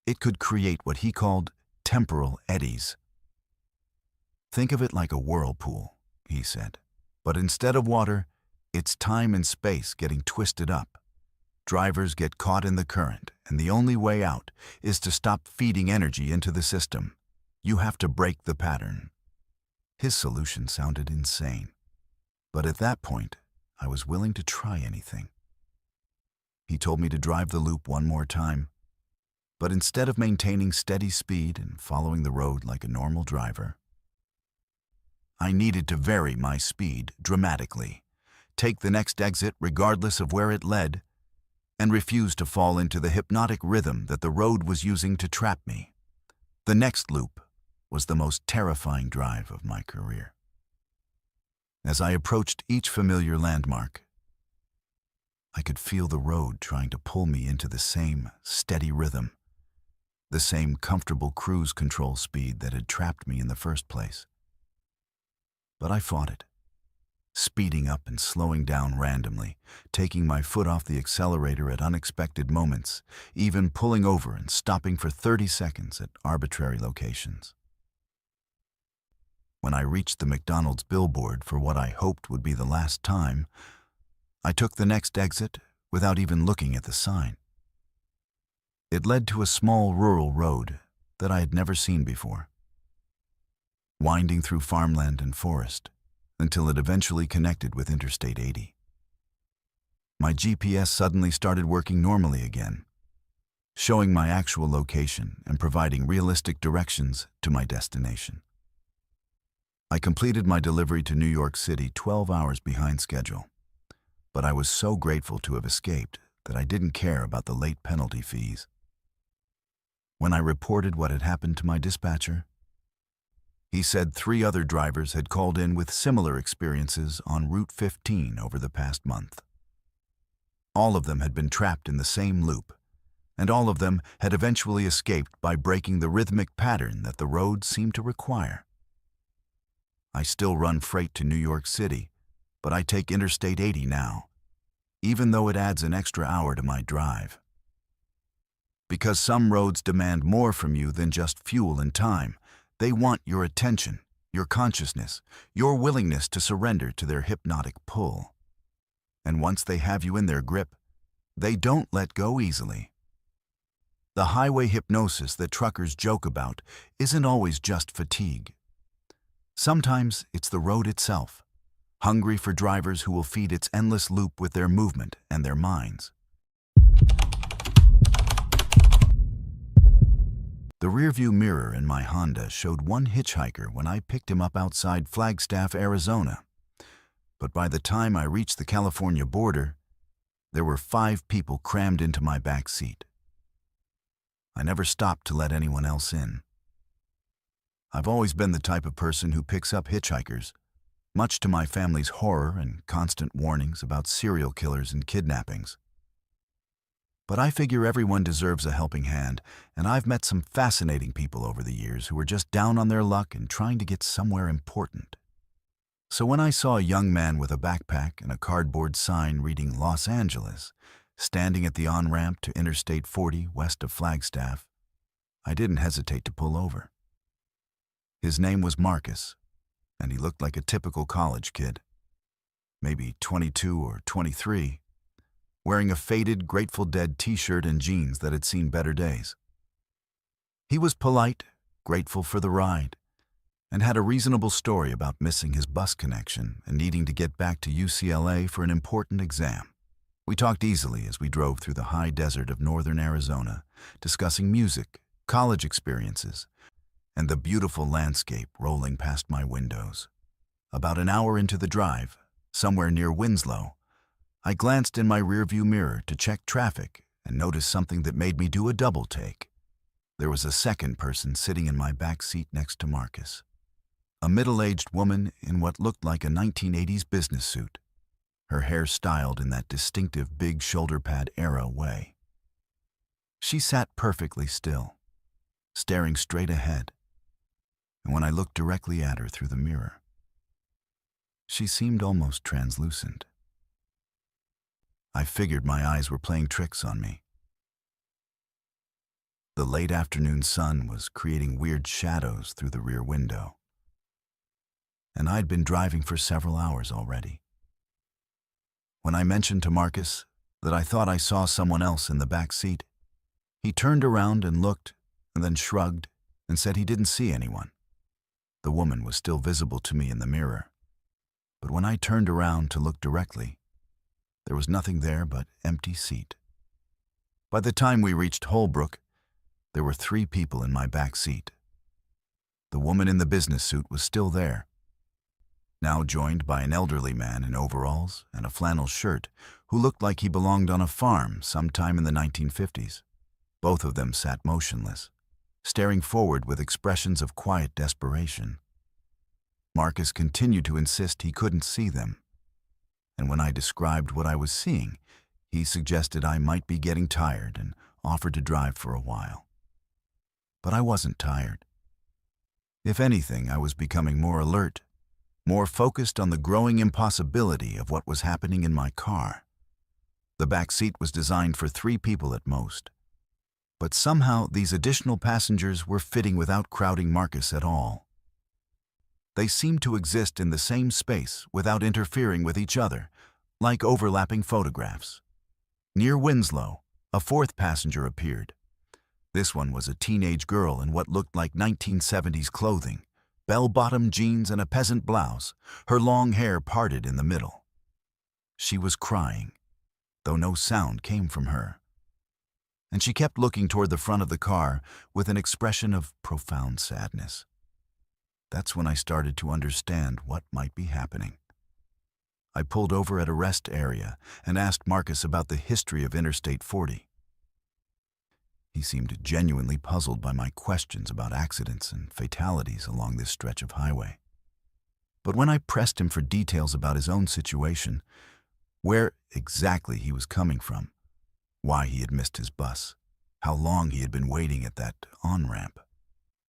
it could create what he called temporal eddies. "Think of it like a whirlpool," he said, "but instead of water, it's time and space getting twisted up. Drivers get caught in the current, and the only way out is to stop feeding energy into the system. You have to break the pattern." His solution sounded insane, but at that point, I was willing to try anything. He told me to drive the loop one more time, but instead of maintaining steady speed and following the road like a normal driver, I needed to vary my speed dramatically, take the next exit regardless of where it led, and refuse to fall into the hypnotic rhythm that the road was using to trap me. The next loop was the most terrifying drive of my career. As I approached each familiar landmark, I could feel the road trying to pull me into the same steady rhythm, the same comfortable cruise control speed that had trapped me in the first place. But I fought it, speeding up and slowing down randomly, taking my foot off the accelerator at unexpected moments, even pulling over and stopping for 30 seconds at arbitrary locations. When I reached the McDonald's billboard for what I hoped would be the last time, I took the next exit without even looking at the sign. It led to a small rural road that I had never seen before, winding through farmland and forest until it eventually connected with Interstate 80. My GPS suddenly started working normally again, showing my actual location and providing realistic directions to my destination. I completed my delivery to New York City 12 hours behind schedule, but I was so grateful to have escaped that I didn't care about the late penalty fees. When I reported what had happened to my dispatcher, he said 3 other drivers had called in with similar experiences on Route 15 over the past month. All of them had been trapped in the same loop, and all of them had eventually escaped by breaking the rhythmic pattern that the road seemed to require. I still run freight to New York City, but I take Interstate 80 now, even though it adds an extra hour to my drive. Because some roads demand more from you than just fuel and time. They want your attention, your consciousness, your willingness to surrender to their hypnotic pull. And once they have you in their grip, they don't let go easily. The highway hypnosis that truckers joke about isn't always just fatigue. Sometimes it's the road itself, hungry for drivers who will feed its endless loop with their movement and their minds. The rearview mirror in my Honda showed one hitchhiker when I picked him up outside Flagstaff, Arizona. But by the time I reached the California border, there were 5 people crammed into my back seat. I never stopped to let anyone else in. I've always been the type of person who picks up hitchhikers, much to my family's horror and constant warnings about serial killers and kidnappings. But I figure everyone deserves a helping hand, and I've met some fascinating people over the years who are just down on their luck and trying to get somewhere important. So when I saw a young man with a backpack and a cardboard sign reading Los Angeles standing at the on-ramp to Interstate 40 west of Flagstaff, I didn't hesitate to pull over. His name was Marcus, and he looked like a typical college kid, maybe 22 or 23, wearing a faded Grateful Dead t-shirt and jeans that had seen better days. He was polite, grateful for the ride, and had a reasonable story about missing his bus connection and needing to get back to UCLA for an important exam. We talked easily as we drove through the high desert of northern Arizona, discussing music, college experiences, and the beautiful landscape rolling past my windows. About an hour into the drive, somewhere near Winslow, I glanced in my rearview mirror to check traffic and noticed something that made me do a double take. There was a second person sitting in my back seat next to Marcus, a middle-aged woman in what looked like a 1980s business suit, her hair styled in that distinctive big shoulder pad era way. She sat perfectly still, staring straight ahead, and when I looked directly at her through the mirror, she seemed almost translucent. I figured my eyes were playing tricks on me. The late afternoon sun was creating weird shadows through the rear window, and I'd been driving for several hours already. When I mentioned to Marcus that I thought I saw someone else in the back seat, he turned around and looked, and then shrugged and said he didn't see anyone. The woman was still visible to me in the mirror, but when I turned around to look directly, there was nothing there but empty seat. By the time we reached Holbrook, there were 3 people in my back seat. The woman in the business suit was still there, now joined by an elderly man in overalls and a flannel shirt who looked like he belonged on a farm sometime in the 1950s. Both of them sat motionless, staring forward with expressions of quiet desperation. Marcus continued to insist he couldn't see them, and when I described what I was seeing, he suggested I might be getting tired and offered to drive for a while. But I wasn't tired. If anything, I was becoming more alert, more focused on the growing impossibility of what was happening in my car. The back seat was designed for 3 people at most, but somehow these additional passengers were fitting without crowding Marcus at all. They seemed to exist in the same space without interfering with each other, like overlapping photographs. Near Winslow, a 4th passenger appeared. This one was a teenage girl in what looked like 1970s clothing, bell-bottom jeans and a peasant blouse, her long hair parted in the middle. She was crying, though no sound came from her, and she kept looking toward the front of the car with an expression of profound sadness. That's when I started to understand what might be happening. I pulled over at a rest area and asked Marcus about the history of Interstate 40. He seemed genuinely puzzled by my questions about accidents and fatalities along this stretch of highway. But when I pressed him for details about his own situation, where exactly he was coming from, why he had missed his bus, how long he had been waiting at that on-ramp,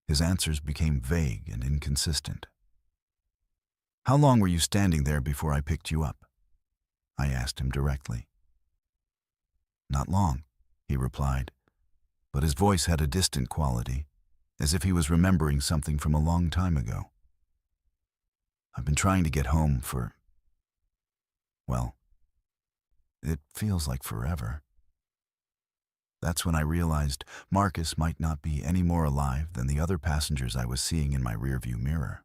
his answers became vague and inconsistent. "How long were you standing there before I picked you up?" I asked him directly. "Not long," he replied, but his voice had a distant quality, as if he was remembering something from a long time ago. "I've been trying to get home for, well, it feels like forever." That's when I realized Marcus might not be any more alive than the other passengers I was seeing in my rearview mirror.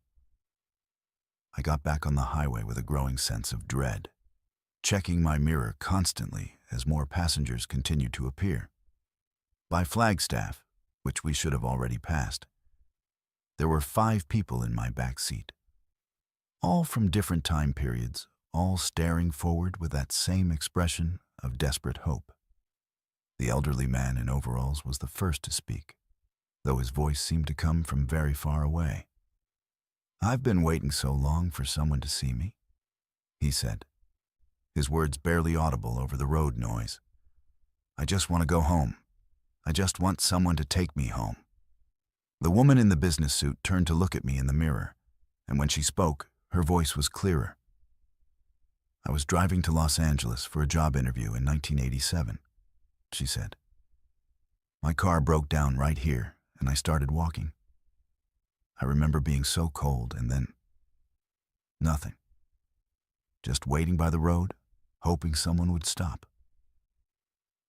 I got back on the highway with a growing sense of dread, checking my mirror constantly as more passengers continued to appear. By Flagstaff, which we should have already passed, there were 5 people in my back seat, all from different time periods, all staring forward with that same expression of desperate hope. The elderly man in overalls was the first to speak, though his voice seemed to come from very far away. "I've been waiting so long for someone to see me," he said, his words barely audible over the road noise. "I just want to go home. I just want someone to take me home." The woman in the business suit turned to look at me in the mirror, and when she spoke, her voice was clearer. "I was driving to Los Angeles for a job interview in 1987, she said. "My car broke down right here, and I started walking. I remember being so cold, and then nothing. Just waiting by the road, hoping someone would stop."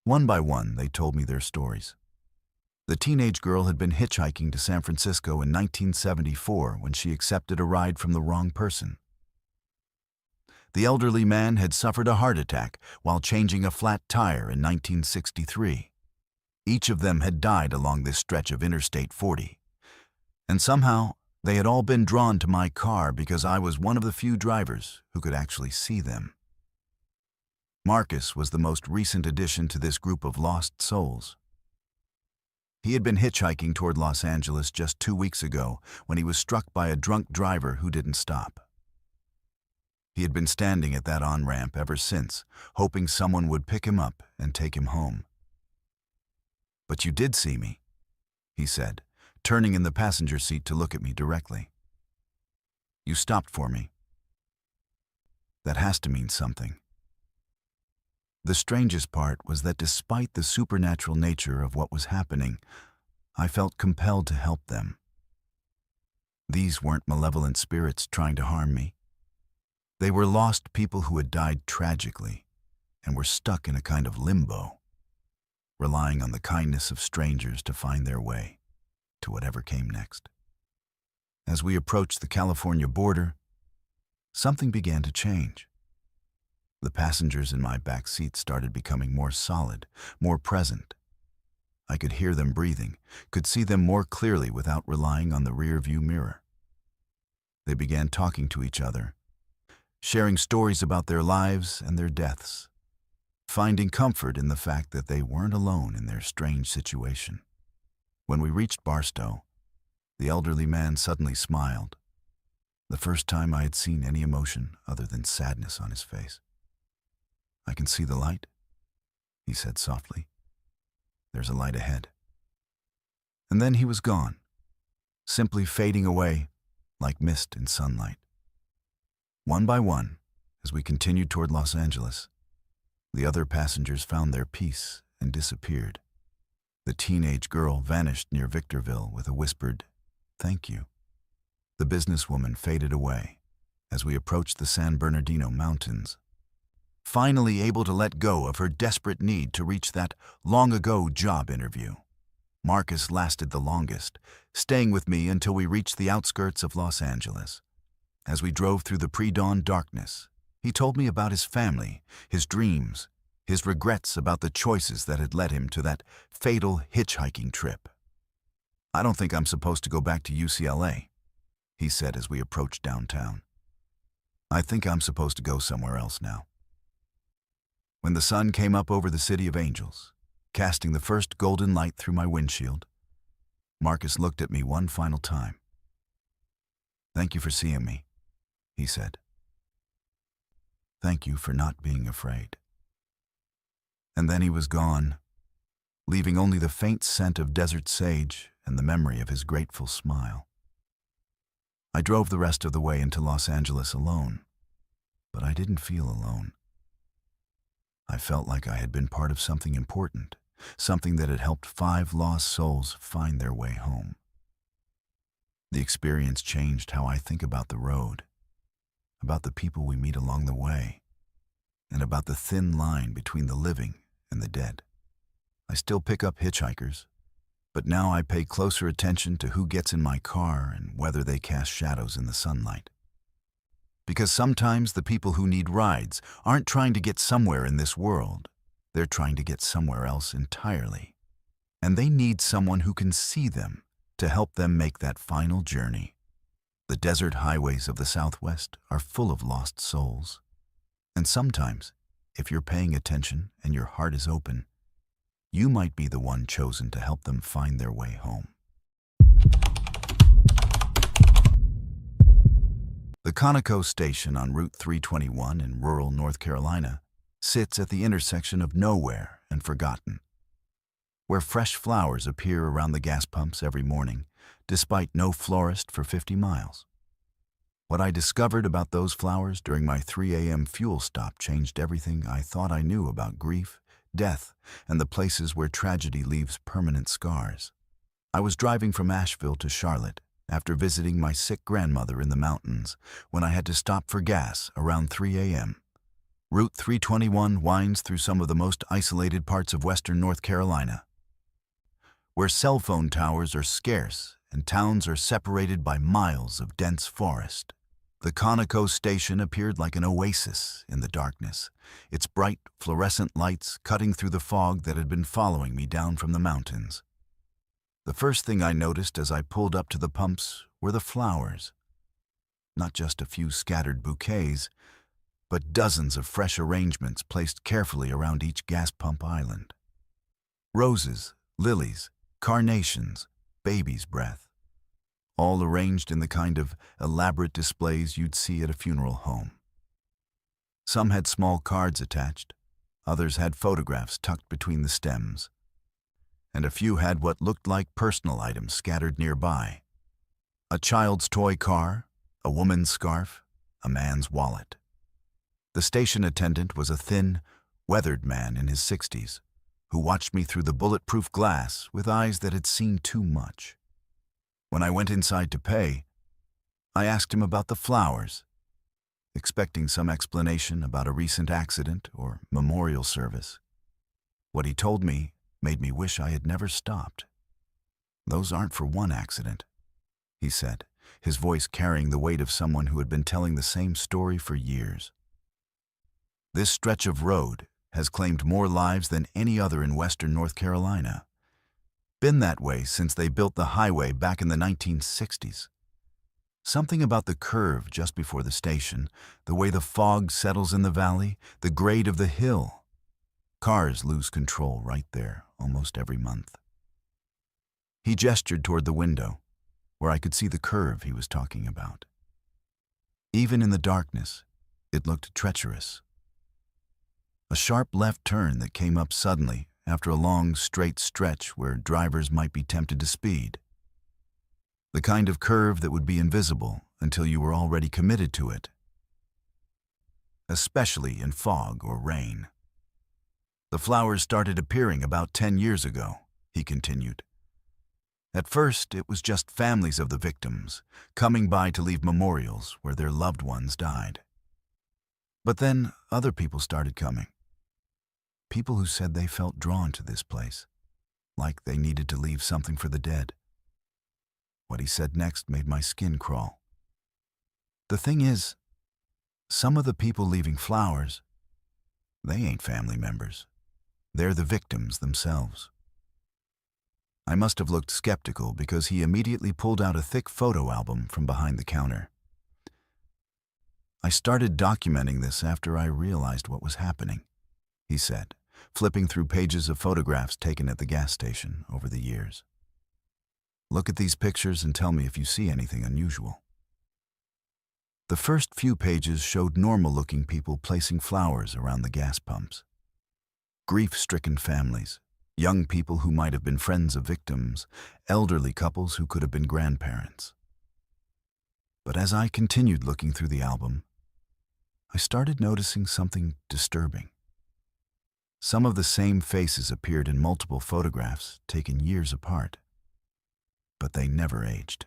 One by one, they told me their stories. The teenage girl had been hitchhiking to San Francisco in 1974 when she accepted a ride from the wrong person. The elderly man had suffered a heart attack while changing a flat tire in 1963. Each of them had died along this stretch of Interstate 40. And somehow, they had all been drawn to my car because I was one of the few drivers who could actually see them. Marcus was the most recent addition to this group of lost souls. He had been hitchhiking toward Los Angeles just 2 weeks ago when he was struck by a drunk driver who didn't stop. He had been standing at that on-ramp ever since, hoping someone would pick him up and take him home. "But you did see me," he said, turning in the passenger seat to look at me directly. "You stopped for me. That has to mean something." The strangest part was that despite the supernatural nature of what was happening, I felt compelled to help them. These weren't malevolent spirits trying to harm me. They were lost people who had died tragically and were stuck in a kind of limbo, relying on the kindness of strangers to find their way to whatever came next. As we approached the California border, something began to change. The passengers in my back seat started becoming more solid, more present. I could hear them breathing, could see them more clearly without relying on the rear-view mirror. They began talking to each other, sharing stories about their lives and their deaths, finding comfort in the fact that they weren't alone in their strange situation. When we reached Barstow, the elderly man suddenly smiled, the first time I had seen any emotion other than sadness on his face. "I can see the light," he said softly. "There's a light ahead." And then he was gone, simply fading away like mist in sunlight. One by one, as we continued toward Los Angeles, the other passengers found their peace and disappeared. The teenage girl vanished near Victorville with a whispered, "Thank you." The businesswoman faded away as we approached the San Bernardino Mountains, finally able to let go of her desperate need to reach that long-ago job interview. Marcus lasted the longest, staying with me until we reached the outskirts of Los Angeles. As we drove through the pre-dawn darkness, he told me about his family, his dreams, his regrets about the choices that had led him to that fatal hitchhiking trip. "I don't think I'm supposed to go back to UCLA," he said as we approached downtown. "I think I'm supposed to go somewhere else now." When the sun came up over the City of Angels, casting the first golden light through my windshield, Marcus looked at me one final time. "Thank you for seeing me," he said. "Thank you for not being afraid." And then he was gone, leaving only the faint scent of desert sage and the memory of his grateful smile. I drove the rest of the way into Los Angeles alone, but I didn't feel alone. I felt like I had been part of something important, something that had helped 5 lost souls find their way home. The experience changed how I think about the road, about the people we meet along the way, and about the thin line between the living and the dead. I still pick up hitchhikers, but now I pay closer attention to who gets in my car and whether they cast shadows in the sunlight. Because sometimes the people who need rides aren't trying to get somewhere in this world. They're trying to get somewhere else entirely. And they need someone who can see them to help them make that final journey. The desert highways of the Southwest are full of lost souls. And sometimes, if you're paying attention and your heart is open, you might be the one chosen to help them find their way home. The Conoco station on Route 321 in rural North Carolina sits at the intersection of nowhere and forgotten, where fresh flowers appear around the gas pumps every morning, despite no florist for 50 miles. What I discovered about those flowers during my 3 a.m. fuel stop changed everything I thought I knew about grief, death, and the places where tragedy leaves permanent scars. I was driving from Asheville to Charlotte after visiting my sick grandmother in the mountains when I had to stop for gas around 3 a.m. Route 321 winds through some of the most isolated parts of western North Carolina, where cell phone towers are scarce and towns are separated by miles of dense forest. The Conoco station appeared like an oasis in the darkness, its bright, fluorescent lights cutting through the fog that had been following me down from the mountains. The first thing I noticed as I pulled up to the pumps were the flowers. Not just a few scattered bouquets, but dozens of fresh arrangements placed carefully around each gas pump island. Roses, lilies, carnations, baby's breath, all arranged in the kind of elaborate displays you'd see at a funeral home. Some had small cards attached, others had photographs tucked between the stems, and a few had what looked like personal items scattered nearby. A child's toy car, a woman's scarf, a man's wallet. The station attendant was a thin, weathered man in his 60s, who watched me through the bulletproof glass with eyes that had seen too much. When I went inside to pay, I asked him about the flowers, expecting some explanation about a recent accident or memorial service. What he told me made me wish I had never stopped. "Those aren't for one accident," he said, his voice carrying the weight of someone who had been telling the same story for years. This stretch of road has claimed more lives than any other in western North Carolina. Been that way since they built the highway back in the 1960s. Something about the curve just before the station, the way the fog settles in the valley, the grade of the hill. Cars lose control right there almost every month. He gestured toward the window, where I could see the curve he was talking about. Even in the darkness, it looked treacherous. A sharp left turn that came up suddenly after a long, straight stretch where drivers might be tempted to speed. The kind of curve that would be invisible until you were already committed to it, especially in fog or rain. The flowers started appearing about 10 years ago, he continued. At first, it was just families of the victims coming by to leave memorials where their loved ones died. But then other people started coming. People who said they felt drawn to this place, like they needed to leave something for the dead. What he said next made my skin crawl. The thing is, some of the people leaving flowers, they ain't family members. They're the victims themselves. I must have looked skeptical because he immediately pulled out a thick photo album from behind the counter. I started documenting this after I realized what was happening, he said, flipping through pages of photographs taken at the gas station over the years. Look at these pictures and tell me if you see anything unusual. The first few pages showed normal-looking people placing flowers around the gas pumps. Grief-stricken families, young people who might have been friends of victims, elderly couples who could have been grandparents. But as I continued looking through the album, I started noticing something disturbing. Some of the same faces appeared in multiple photographs taken years apart, but they never aged.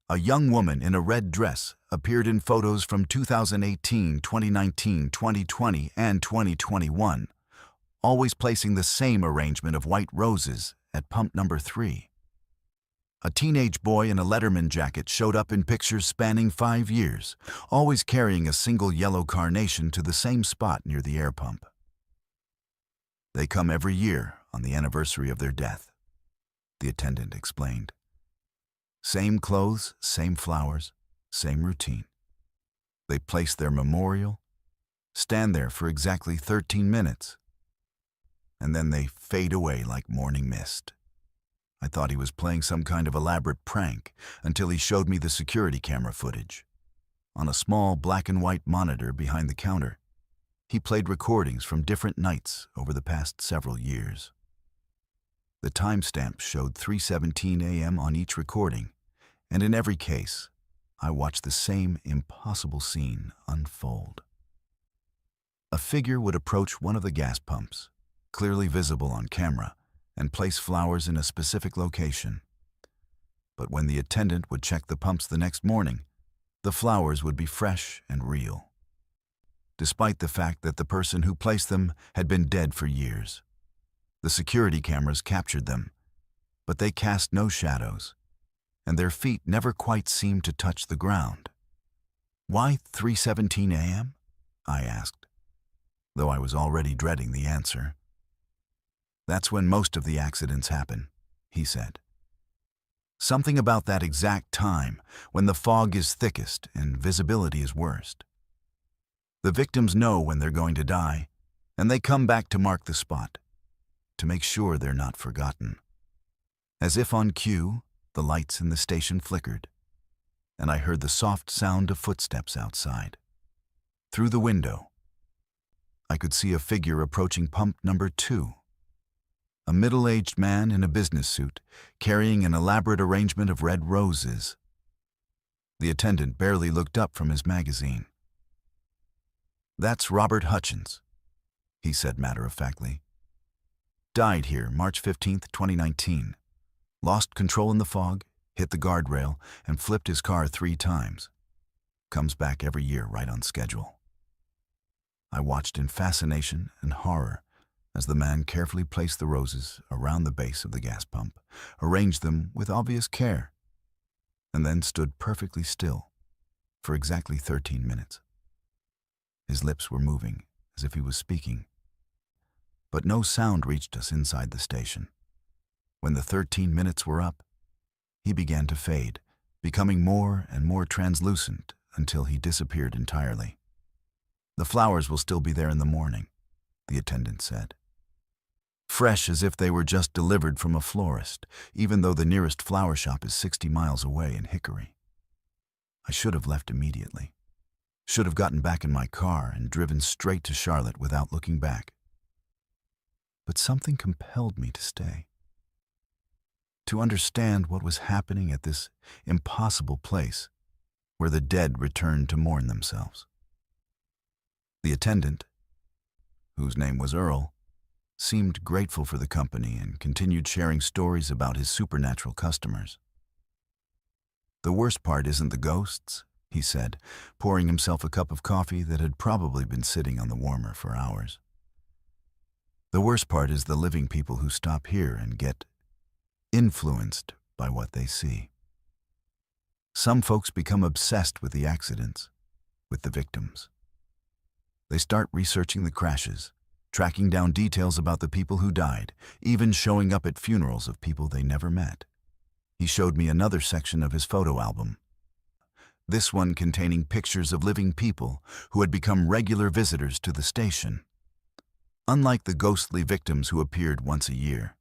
A young woman in a red dress appeared in photos from 2018, 2019, 2020, and 2021, always placing the same arrangement of white roses at pump number 3. A teenage boy in a Letterman jacket showed up in pictures spanning 5 years, always carrying a single yellow carnation to the same spot near the air pump. They come every year on the anniversary of their death, the attendant explained. Same clothes, same flowers, same routine. They place their memorial, stand there for exactly 13 minutes, and then they fade away like morning mist. I thought he was playing some kind of elaborate prank until he showed me the security camera footage. On a small black and white monitor behind the counter, he played recordings from different nights over the past several years. The timestamp showed 3:17 a.m. on each recording, and in every case, I watched the same impossible scene unfold. A figure would approach one of the gas pumps, clearly visible on camera, and place flowers in a specific location. But when the attendant would check the pumps the next morning, the flowers would be fresh and real, despite the fact that the person who placed them had been dead for years. The security cameras captured them, but they cast no shadows, and their feet never quite seemed to touch the ground. Why 3:17 a.m.? I asked, though I was already dreading the answer. That's when most of the accidents happen, he said. Something about that exact time, when the fog is thickest and visibility is worst. The victims know when they're going to die, and they come back to mark the spot, to make sure they're not forgotten. As if on cue, the lights in the station flickered, and I heard the soft sound of footsteps outside. Through the window, I could see a figure approaching pump number 2. A middle-aged man in a business suit, carrying an elaborate arrangement of red roses. The attendant barely looked up from his magazine. "That's Robert Hutchins," he said matter-of-factly. "Died here March 15th, 2019. Lost control in the fog, hit the guardrail, and flipped his car 3 times. Comes back every year right on schedule." I watched in fascination and horror as the man carefully placed the roses around the base of the gas pump, arranged them with obvious care, and then stood perfectly still for exactly 13 minutes. His lips were moving, as if he was speaking. But no sound reached us inside the station. When the 13 minutes were up, he began to fade, becoming more and more translucent until he disappeared entirely. "The flowers will still be there in the morning," the attendant said. "Fresh as if they were just delivered from a florist, even though the nearest flower shop is 60 miles away in Hickory." I should have left immediately. Should have gotten back in my car and driven straight to Charlotte without looking back. But something compelled me to stay. To understand what was happening at this impossible place where the dead returned to mourn themselves. The attendant, whose name was Earl, seemed grateful for the company and continued sharing stories about his supernatural customers. "The worst part isn't the ghosts," he said, pouring himself a cup of coffee that had probably been sitting on the warmer for hours. "The worst part is the living people who stop here and get influenced by what they see. Some folks become obsessed with the accidents, with the victims. They start researching the crashes, tracking down details about the people who died, even showing up at funerals of people they never met." He showed me another section of his photo album, this one containing pictures of living people who had become regular visitors to the station. Unlike the ghostly victims who appeared once a year,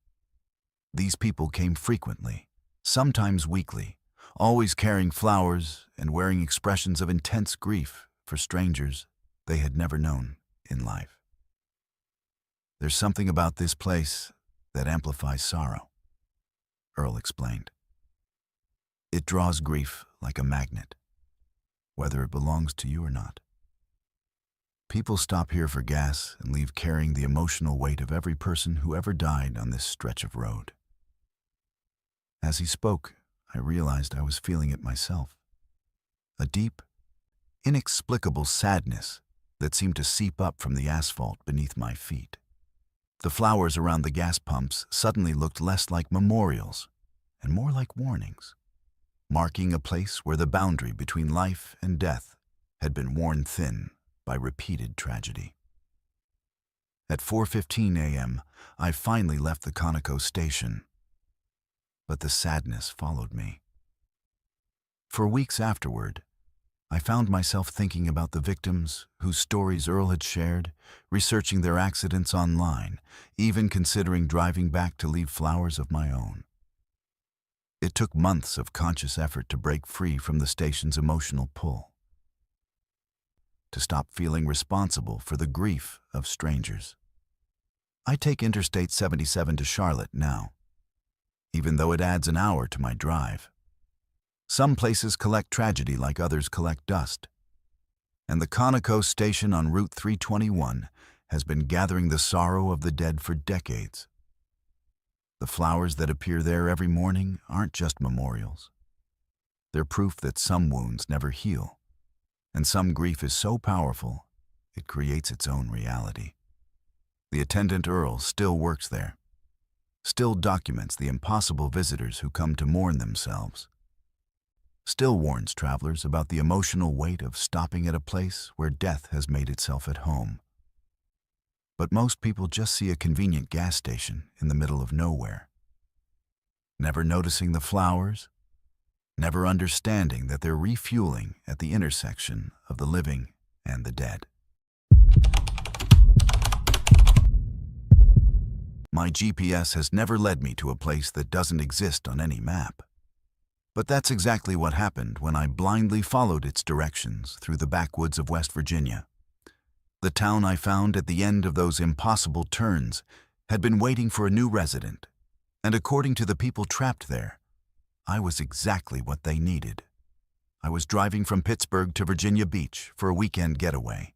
these people came frequently, sometimes weekly, always carrying flowers and wearing expressions of intense grief for strangers they had never known in life. "There's something about this place that amplifies sorrow," Earl explained. "It draws grief like a magnet, whether it belongs to you or not. People stop here for gas and leave carrying the emotional weight of every person who ever died on this stretch of road." As he spoke, I realized I was feeling it myself. A deep, inexplicable sadness that seemed to seep up from the asphalt beneath my feet. The flowers around the gas pumps suddenly looked less like memorials and more like warnings, marking a place where the boundary between life and death had been worn thin by repeated tragedy. At 4:15 a.m., I finally left the Conoco station, but the sadness followed me. For weeks afterward, I found myself thinking about the victims whose stories Earl had shared, researching their accidents online, even considering driving back to leave flowers of my own. It took months of conscious effort to break free from the station's emotional pull, to stop feeling responsible for the grief of strangers. I take Interstate 77 to Charlotte now, even though it adds an hour to my drive. Some places collect tragedy like others collect dust, and the Conoco station on Route 321 has been gathering the sorrow of the dead for decades. The flowers that appear there every morning aren't just memorials. They're proof that some wounds never heal, and some grief is so powerful it creates its own reality. The attendant Earl still works there, still documents the impossible visitors who come to mourn themselves, still warns travelers about the emotional weight of stopping at a place where death has made itself at home. But most people just see a convenient gas station in the middle of nowhere, never noticing the flowers, never understanding that they're refueling at the intersection of the living and the dead. My GPS has never led me to a place that doesn't exist on any map. But that's exactly what happened when I blindly followed its directions through the backwoods of West Virginia. The town I found at the end of those impossible turns had been waiting for a new resident, and according to the people trapped there, I was exactly what they needed. I was driving from Pittsburgh to Virginia Beach for a weekend getaway,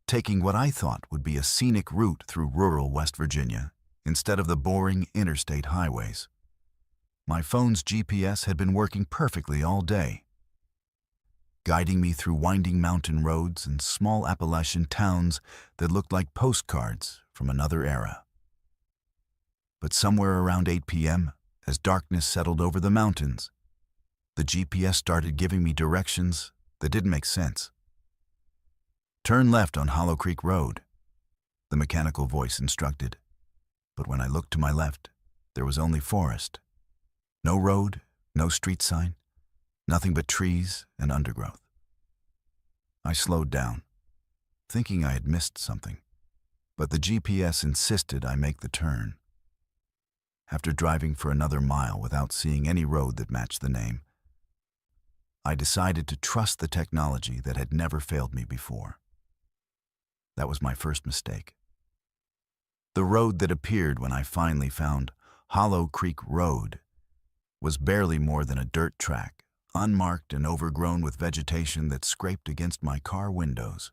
taking what I thought would be a scenic route through rural West Virginia instead of the boring interstate highways. My phone's GPS had been working perfectly all day, guiding me through winding mountain roads and small Appalachian towns that looked like postcards from another era. But somewhere around 8 p.m., as darkness settled over the mountains, the GPS started giving me directions that didn't make sense. "Turn left on Hollow Creek Road," the mechanical voice instructed. But when I looked to my left, there was only forest. No road, no street sign, nothing but trees and undergrowth. I slowed down, thinking I had missed something, but the GPS insisted I make the turn. After driving for another mile without seeing any road that matched the name, I decided to trust the technology that had never failed me before. That was my first mistake. The road that appeared when I finally found Hollow Creek Road was barely more than a dirt track, unmarked and overgrown with vegetation that scraped against my car windows.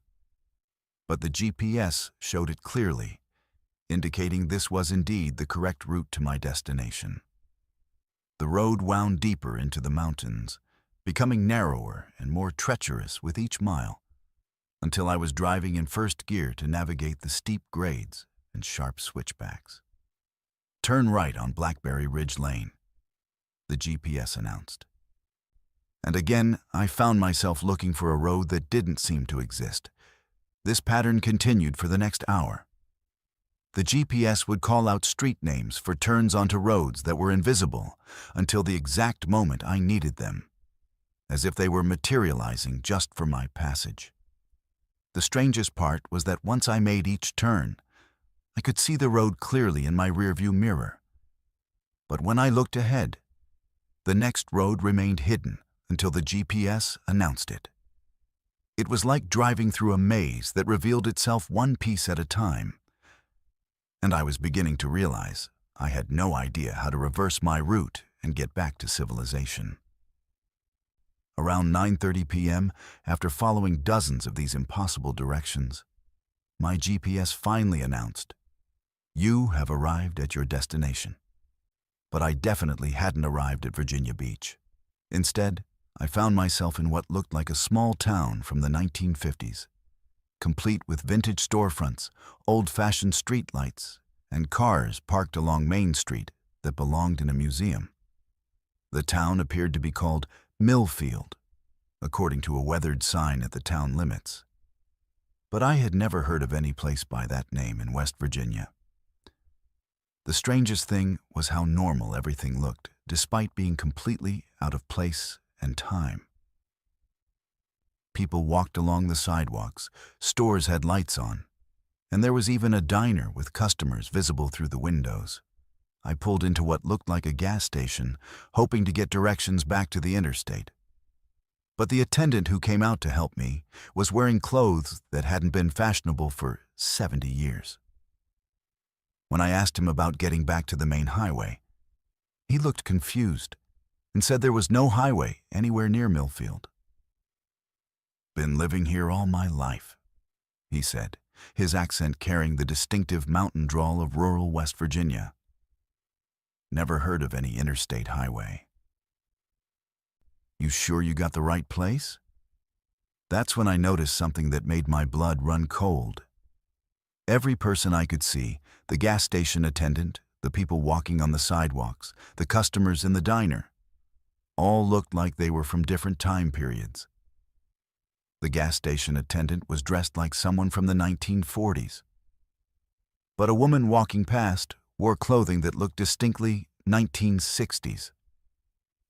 But the GPS showed it clearly, indicating this was indeed the correct route to my destination. The road wound deeper into the mountains, becoming narrower and more treacherous with each mile, until I was driving in first gear to navigate the steep grades and sharp switchbacks. "Turn right on Blackberry Ridge Lane," the GPS announced. And again, I found myself looking for a road that didn't seem to exist. This pattern continued for the next hour. The GPS would call out street names for turns onto roads that were invisible until the exact moment I needed them, as if they were materializing just for my passage. The strangest part was that once I made each turn, I could see the road clearly in my rearview mirror. But when I looked ahead, the next road remained hidden until the GPS announced it. It was like driving through a maze that revealed itself one piece at a time. And I was beginning to realize I had no idea how to reverse my route and get back to civilization. Around 9:30 p.m., after following dozens of these impossible directions, my GPS finally announced, "You have arrived at your destination." But I definitely hadn't arrived at Virginia Beach. Instead, I found myself in what looked like a small town from the 1950s, complete with vintage storefronts, old-fashioned streetlights, and cars parked along Main Street that belonged in a museum. The town appeared to be called Millfield, according to a weathered sign at the town limits. But I had never heard of any place by that name in West Virginia. The strangest thing was how normal everything looked, despite being completely out of place and time. People walked along the sidewalks, stores had lights on, and there was even a diner with customers visible through the windows. I pulled into what looked like a gas station, hoping to get directions back to the interstate. But the attendant who came out to help me was wearing clothes that hadn't been fashionable for 70 years. When I asked him about getting back to the main highway, he looked confused and said there was no highway anywhere near Millfield. "Been living here all my life," he said, his accent carrying the distinctive mountain drawl of rural West Virginia. "Never heard of any interstate highway." "You sure you got the right place?" That's when I noticed something that made my blood run cold. Every person I could see, the gas station attendant, the people walking on the sidewalks, the customers in the diner, all looked like they were from different time periods. The gas station attendant was dressed like someone from the 1940s. But a woman walking past wore clothing that looked distinctly 1960s.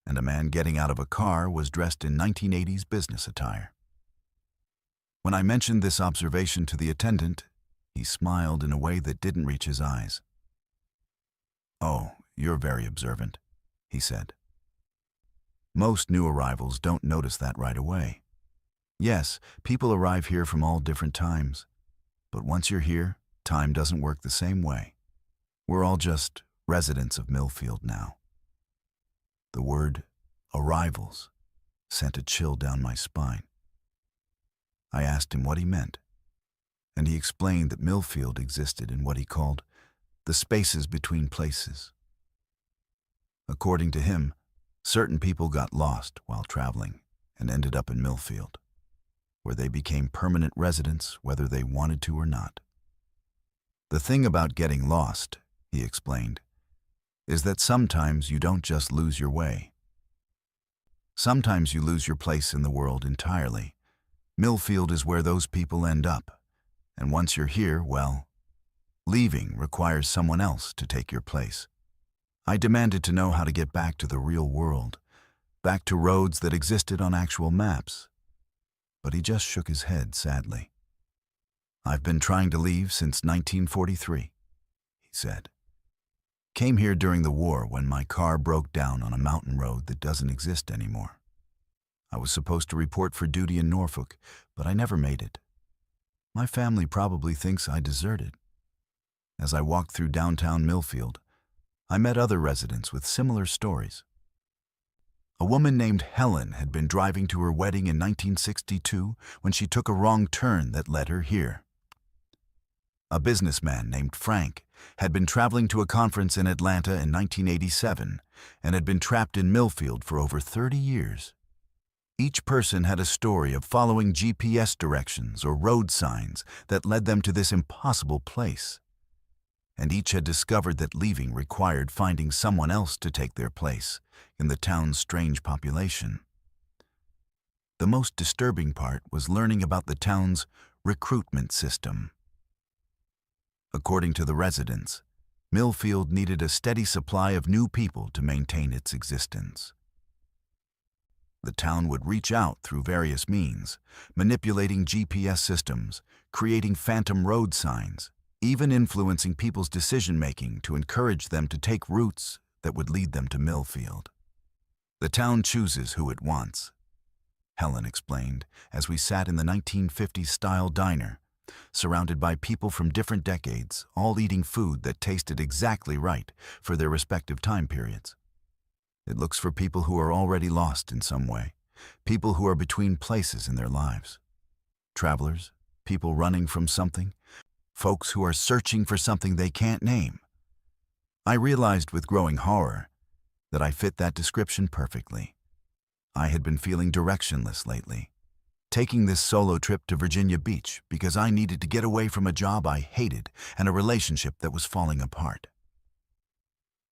And a man getting out of a car was dressed in 1980s business attire. When I mentioned this observation to the attendant, he smiled in a way that didn't reach his eyes. "Oh, you're very observant," he said. "Most new arrivals don't notice that right away. Yes, people arrive here from all different times, but once you're here, time doesn't work the same way. We're all just residents of Millfield now." The word arrivals sent a chill down my spine. I asked him what he meant, and he explained that Millfield existed in what he called the spaces between places. According to him, certain people got lost while traveling and ended up in Millfield, where they became permanent residents whether they wanted to or not. The thing about getting lost, he explained, is that sometimes you don't just lose your way. Sometimes you lose your place in the world entirely, Millfield is where those people end up, and once you're here, well, leaving requires someone else to take your place. I demanded to know how to get back to the real world, back to roads that existed on actual maps, but he just shook his head sadly. "I've been trying to leave since 1943, he said. "Came here during the war when my car broke down on a mountain road that doesn't exist anymore. I was supposed to report for duty in Norfolk, but I never made it. My family probably thinks I deserted." As I walked through downtown Millfield, I met other residents with similar stories. A woman named Helen had been driving to her wedding in 1962 when she took a wrong turn that led her here. A businessman named Frank had been traveling to a conference in Atlanta in 1987 and had been trapped in Millfield for over 30 years. Each person had a story of following GPS directions or road signs that led them to this impossible place. And each had discovered that leaving required finding someone else to take their place in the town's strange population. The most disturbing part was learning about the town's recruitment system. According to the residents, Millfield needed a steady supply of new people to maintain its existence. The town would reach out through various means, manipulating GPS systems, creating phantom road signs, even influencing people's decision-making to encourage them to take routes that would lead them to Millfield. "The town chooses who it wants," Helen explained as we sat in the 1950s-style diner, surrounded by people from different decades, all eating food that tasted exactly right for their respective time periods. "It looks for people who are already lost in some way, people who are between places in their lives. Travelers, people running from something, folks who are searching for something they can't name." I realized with growing horror that I fit that description perfectly. I had been feeling directionless lately, taking this solo trip to Virginia Beach because I needed to get away from a job I hated and a relationship that was falling apart.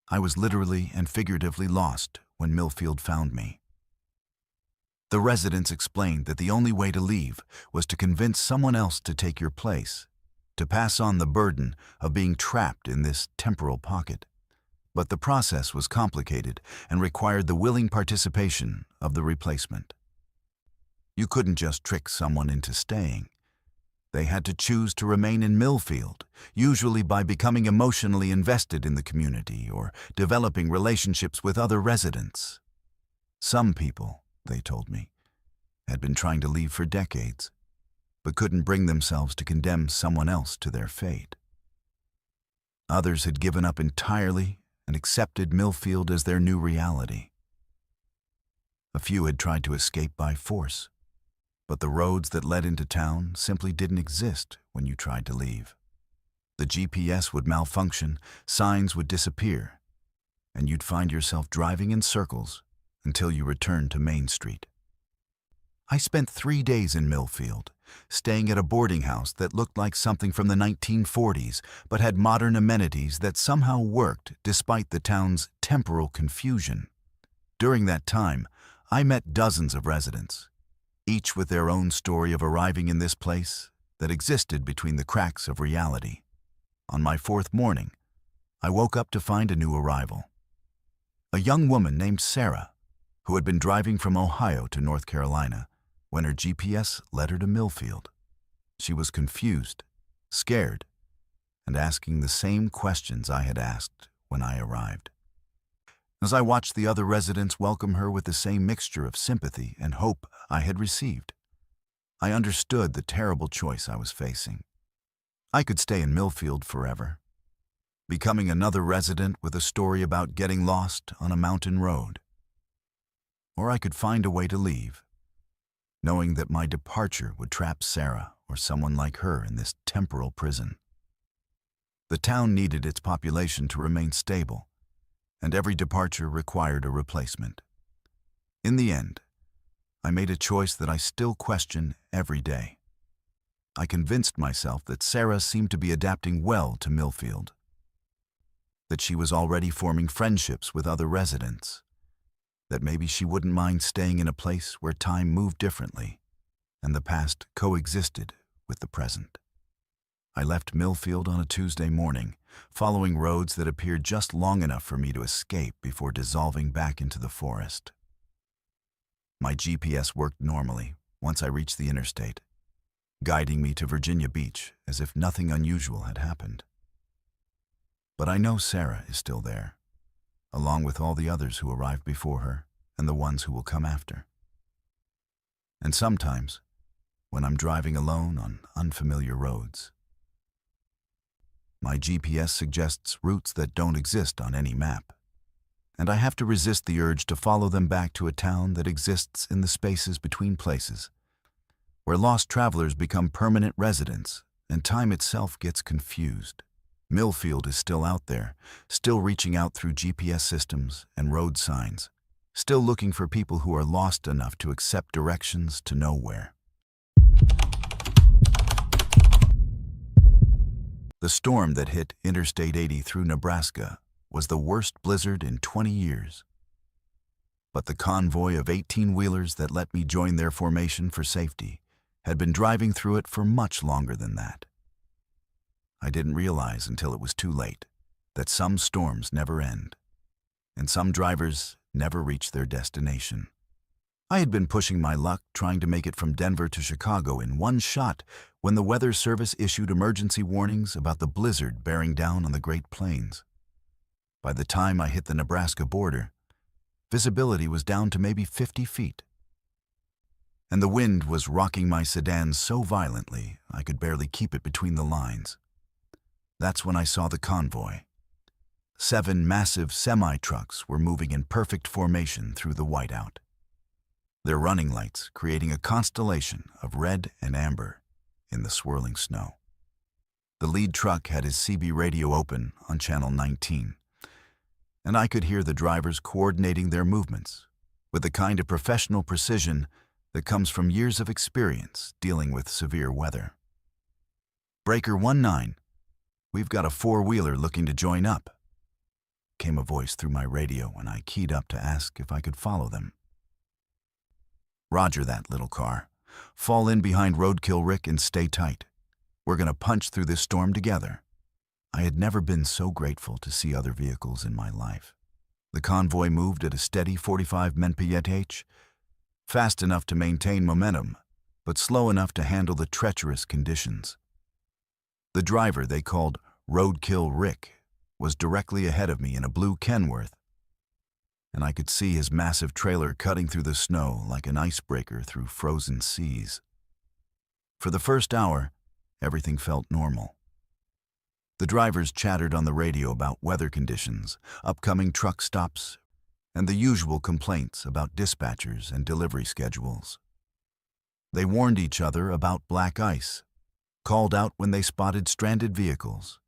I was literally and figuratively lost when Millfield found me. The residents explained that the only way to leave was to convince someone else to take your place, to pass on the burden of being trapped in this temporal pocket. But the process was complicated and required the willing participation of the replacement. You couldn't just trick someone into staying. They had to choose to remain in Millfield, usually by becoming emotionally invested in the community or developing relationships with other residents. Some people, they told me, had been trying to leave for decades, but couldn't bring themselves to condemn someone else to their fate. Others had given up entirely and accepted Millfield as their new reality. A few had tried to escape by force, but the roads that led into town simply didn't exist when you tried to leave. The GPS would malfunction, signs would disappear, and you'd find yourself driving in circles until you returned to Main Street. I spent 3 days in Millfield, staying at a boarding house that looked like something from the 1940s, but had modern amenities that somehow worked despite the town's temporal confusion. During that time, I met dozens of residents, each with their own story of arriving in this place that existed between the cracks of reality. On my 4th morning, I woke up to find a new arrival. A young woman named Sarah, who had been driving from Ohio to North Carolina when her GPS led her to Millfield. She was confused, scared, and asking the same questions I had asked when I arrived. As I watched the other residents welcome her with the same mixture of sympathy and hope I had received, I understood the terrible choice I was facing. I could stay in Millfield forever, becoming another resident with a story about getting lost on a mountain road. Or I could find a way to leave, knowing that my departure would trap Sarah or someone like her in this temporal prison. The town needed its population to remain stable, and every departure required a replacement. In the end, I made a choice that I still question every day. I convinced myself that Sarah seemed to be adapting well to Millfield, that she was already forming friendships with other residents, that maybe she wouldn't mind staying in a place where time moved differently, and the past coexisted with the present. I left Millfield on a Tuesday morning, following roads that appeared just long enough for me to escape before dissolving back into the forest. My GPS worked normally once I reached the interstate, guiding me to Virginia Beach as if nothing unusual had happened. But I know Sarah is still there, along with all the others who arrived before her and the ones who will come after. And sometimes, when I'm driving alone on unfamiliar roads, my GPS suggests routes that don't exist on any map, and I have to resist the urge to follow them back to a town that exists in the spaces between places, where lost travelers become permanent residents and time itself gets confused. Millfield is still out there, still reaching out through GPS systems and road signs, still looking for people who are lost enough to accept directions to nowhere. The storm that hit Interstate 80 through Nebraska was the worst blizzard in 20 years. But the convoy of 18-wheelers that let me join their formation for safety had been driving through it for much longer than that. I didn't realize until it was too late that some storms never end, and some drivers never reach their destination. I had been pushing my luck trying to make it from Denver to Chicago in one shot when the Weather Service issued emergency warnings about the blizzard bearing down on the Great Plains. By the time I hit the Nebraska border, visibility was down to maybe 50 feet. And the wind was rocking my sedan so violently I could barely keep it between the lines. That's when I saw the convoy. 7 massive semi-trucks were moving in perfect formation through the whiteout, their running lights creating a constellation of red and amber in the swirling snow. The lead truck had his CB radio open on channel 19, and I could hear the drivers coordinating their movements with the kind of professional precision that comes from years of experience dealing with severe weather. "Breaker 19, we've got a 4-wheeler looking to join up," came a voice through my radio when I keyed up to ask if I could follow them. "Roger that, little car. Fall in behind Roadkill Rick and stay tight. We're gonna punch through this storm together." I had never been so grateful to see other vehicles in my life. The convoy moved at a steady 45 mph, fast enough to maintain momentum, but slow enough to handle the treacherous conditions. The driver they called Roadkill Rick was directly ahead of me in a blue Kenworth, and I could see his massive trailer cutting through the snow like an icebreaker through frozen seas. For the first hour, everything felt normal. The drivers chattered on the radio about weather conditions, upcoming truck stops, and the usual complaints about dispatchers and delivery schedules. They warned each other about black ice, called out when they spotted stranded vehicles,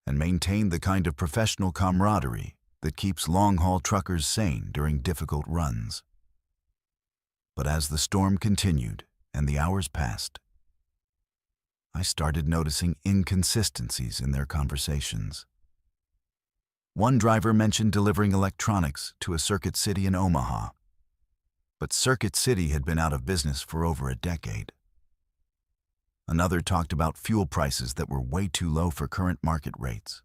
and maintained the kind of professional camaraderie that keeps long-haul truckers sane during difficult runs. But as the storm continued and the hours passed, I started noticing inconsistencies in their conversations. One driver mentioned delivering electronics to a Circuit City in Omaha, but Circuit City had been out of business for over a decade. Another talked about fuel prices that were way too low for current market rates.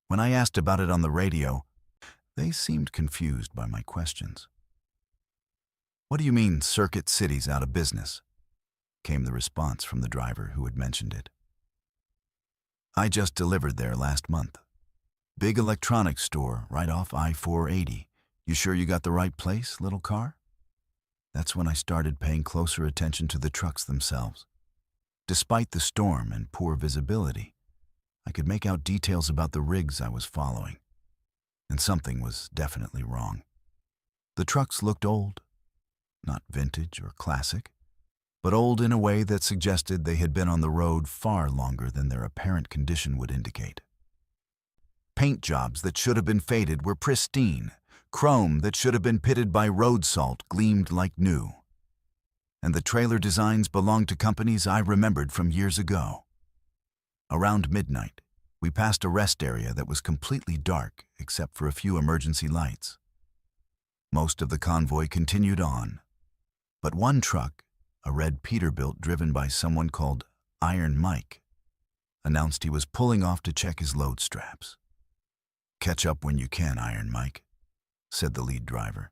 When I asked about it on the radio, they seemed confused by my questions. "What do you mean Circuit City's out of business?" came the response from the driver who had mentioned it. "I just delivered there last month. Big electronics store right off I-480. You sure you got the right place, little car?" That's when I started paying closer attention to the trucks themselves. Despite the storm and poor visibility, I could make out details about the rigs I was following, and something was definitely wrong. The trucks looked old, not vintage or classic, but old in a way that suggested they had been on the road far longer than their apparent condition would indicate. Paint jobs that should have been faded were pristine. Chrome that should have been pitted by road salt gleamed like new. And the trailer designs belonged to companies I remembered from years ago. Around midnight, we passed a rest area that was completely dark except for a few emergency lights. Most of the convoy continued on, but one truck, a red Peterbilt driven by someone called Iron Mike, announced he was pulling off to check his load straps. "Catch up when you can, Iron Mike," said the lead driver.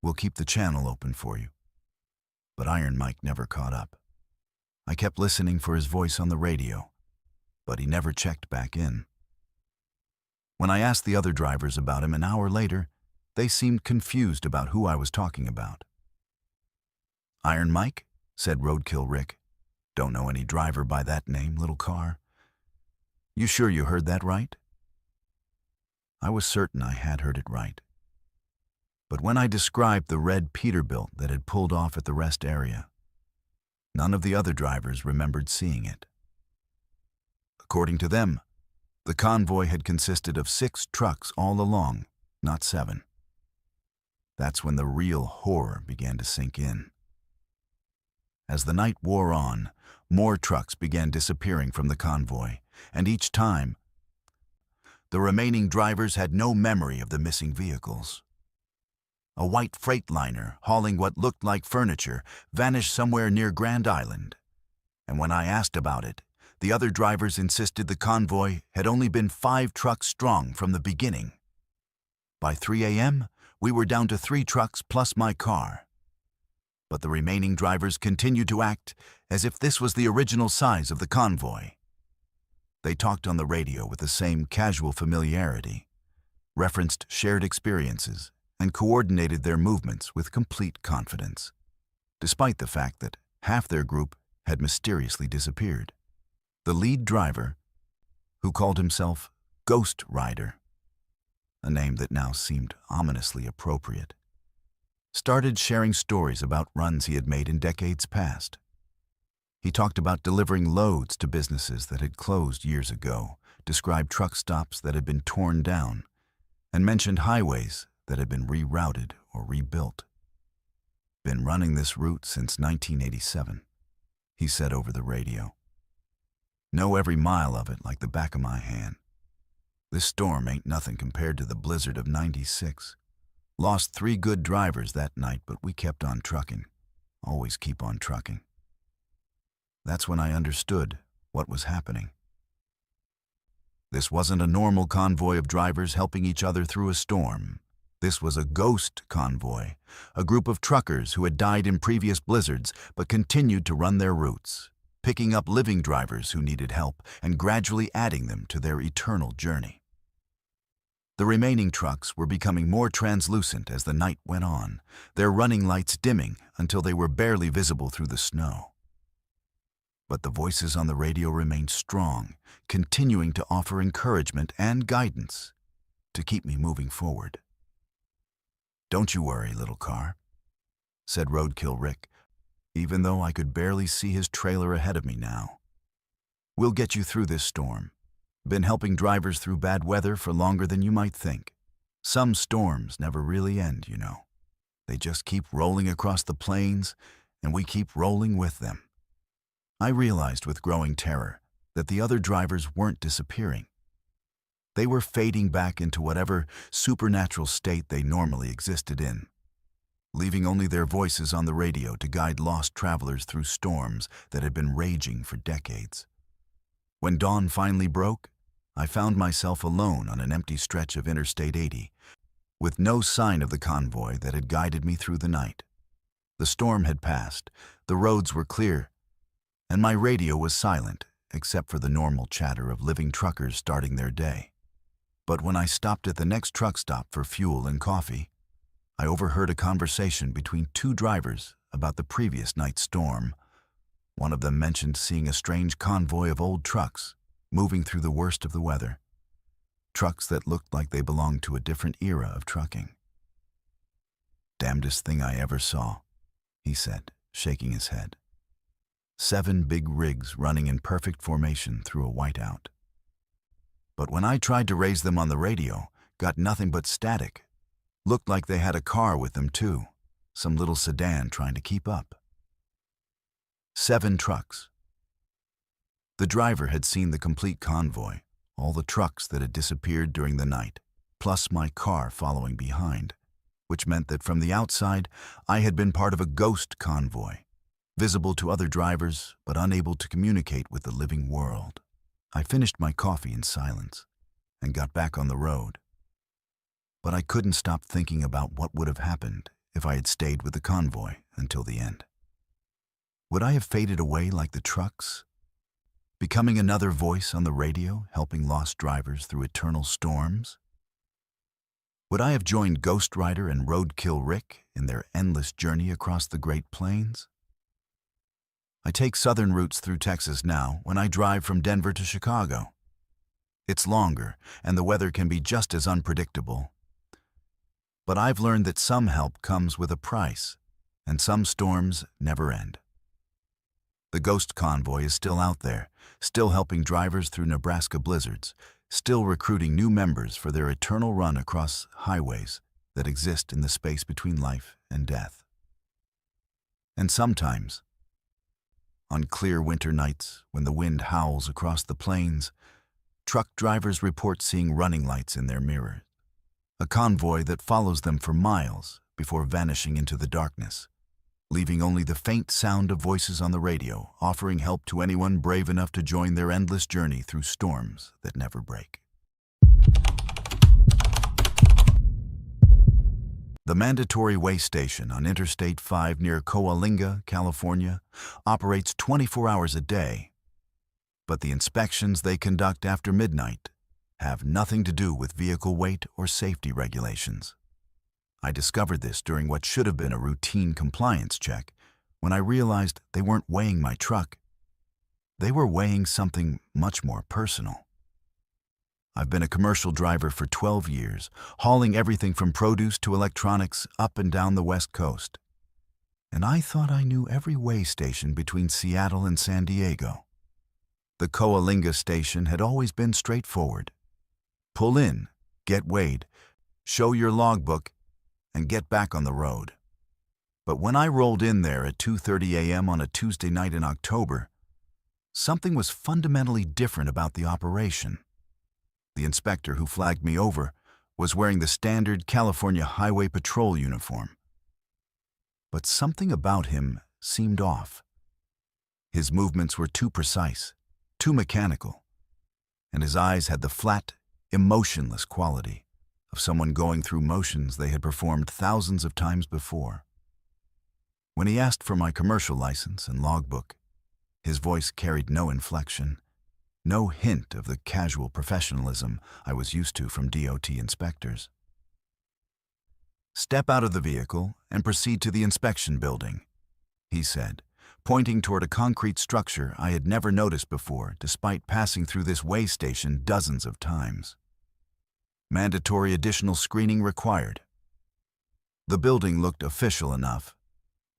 "We'll keep the channel open for you." But Iron Mike never caught up. I kept listening for his voice on the radio, but he never checked back in. When I asked the other drivers about him an hour later, they seemed confused about who I was talking about. "Iron Mike?" said Roadkill Rick. "Don't know any driver by that name, little car." "You sure you heard that right?" I was certain I had heard it right. But when I described the red Peterbilt that had pulled off at the rest area, none of the other drivers remembered seeing it. According to them, the convoy had consisted of 6 trucks all along, not 7. That's when the real horror began to sink in. As the night wore on, more trucks began disappearing from the convoy, and each time, the remaining drivers had no memory of the missing vehicles. A white freightliner hauling what looked like furniture vanished somewhere near Grand Island, and when I asked about it, the other drivers insisted the convoy had only been 5 trucks strong from the beginning. By 3 a.m., we were down to 3 trucks plus my car. But the remaining drivers continued to act as if this was the original size of the convoy. They talked on the radio with the same casual familiarity, referenced shared experiences, and coordinated their movements with complete confidence, despite the fact that half their group had mysteriously disappeared. The lead driver, who called himself Ghost Rider, a name that now seemed ominously appropriate, started sharing stories about runs he had made in decades past. He talked about delivering loads to businesses that had closed years ago, described truck stops that had been torn down, and mentioned highways that had been rerouted or rebuilt. "Been running this route since 1987, he said over the radio. "Know every mile of it like the back of my hand. This storm ain't nothing compared to the blizzard of '96. Lost 3 good drivers that night, but we kept on trucking. Always keep on trucking." That's when I understood what was happening. This wasn't a normal convoy of drivers helping each other through a storm. This was a ghost convoy, a group of truckers who had died in previous blizzards but continued to run their routes, picking up living drivers who needed help and gradually adding them to their eternal journey. The remaining trucks were becoming more translucent as the night went on, their running lights dimming until they were barely visible through the snow. But the voices on the radio remained strong, continuing to offer encouragement and guidance to keep me moving forward. "Don't you worry, little car," said Roadkill Rick, even though I could barely see his trailer ahead of me now. "We'll get you through this storm. Been helping drivers through bad weather for longer than you might think. Some storms never really end, you know. They just keep rolling across the plains, and we keep rolling with them." I realized with growing terror that the other drivers weren't disappearing. They were fading back into whatever supernatural state they normally existed in, leaving only their voices on the radio to guide lost travelers through storms that had been raging for decades. When dawn finally broke, I found myself alone on an empty stretch of Interstate 80, with no sign of the convoy that had guided me through the night. The storm had passed, the roads were clear, and my radio was silent except for the normal chatter of living truckers starting their day. But when I stopped at the next truck stop for fuel and coffee, I overheard a conversation between 2 drivers about the previous night's storm. One of them mentioned seeing a strange convoy of old trucks moving through the worst of the weather, trucks that looked like they belonged to a different era of trucking. "Damnedest thing I ever saw," he said, shaking his head. 7 big rigs running in perfect formation through a whiteout. But when I tried to raise them on the radio, got nothing but static. Looked like they had a car with them too, some little sedan trying to keep up. 7 trucks. The driver had seen the complete convoy, all the trucks that had disappeared during the night, plus my car following behind, which meant that from the outside, I had been part of a ghost convoy, visible to other drivers but unable to communicate with the living world. I finished my coffee in silence and got back on the road. But I couldn't stop thinking about what would have happened if I had stayed with the convoy until the end. Would I have faded away like the trucks, becoming another voice on the radio, helping lost drivers through eternal storms? Would I have joined Ghost Rider and Roadkill Rick in their endless journey across the Great Plains? I take southern routes through Texas now when I drive from Denver to Chicago. It's longer, and the weather can be just as unpredictable. But I've learned that some help comes with a price, and some storms never end. The Ghost Convoy is still out there, still helping drivers through Nebraska blizzards, still recruiting new members for their eternal run across highways that exist in the space between life and death. And sometimes, on clear winter nights when the wind howls across the plains, truck drivers report seeing running lights in their mirrors, a convoy that follows them for miles before vanishing into the darkness, leaving only the faint sound of voices on the radio, offering help to anyone brave enough to join their endless journey through storms that never break. The mandatory weigh station on Interstate 5 near Coalinga, California, operates 24 hours a day, but the inspections they conduct after midnight have nothing to do with vehicle weight or safety regulations. I discovered this during what should have been a routine compliance check when I realized they weren't weighing my truck. They were weighing something much more personal. I've been a commercial driver for 12 years, hauling everything from produce to electronics up and down the West Coast. And I thought I knew every weigh station between Seattle and San Diego. The Coalinga station had always been straightforward. Pull in, get weighed, show your logbook, and get back on the road. But when I rolled in there at 2:30 a.m. on a Tuesday night in October, something was fundamentally different about the operation. The inspector who flagged me over was wearing the standard California Highway Patrol uniform. But something about him seemed off. His movements were too precise, too mechanical, and his eyes had the flat, emotionless quality of someone going through motions they had performed thousands of times before. When he asked for my commercial license and logbook, his voice carried no inflection, no hint of the casual professionalism I was used to from DOT inspectors. "Step out of the vehicle and proceed to the inspection building," he said, pointing toward a concrete structure I had never noticed before despite passing through this weigh station dozens of times. Mandatory additional screening required. The building looked official enough.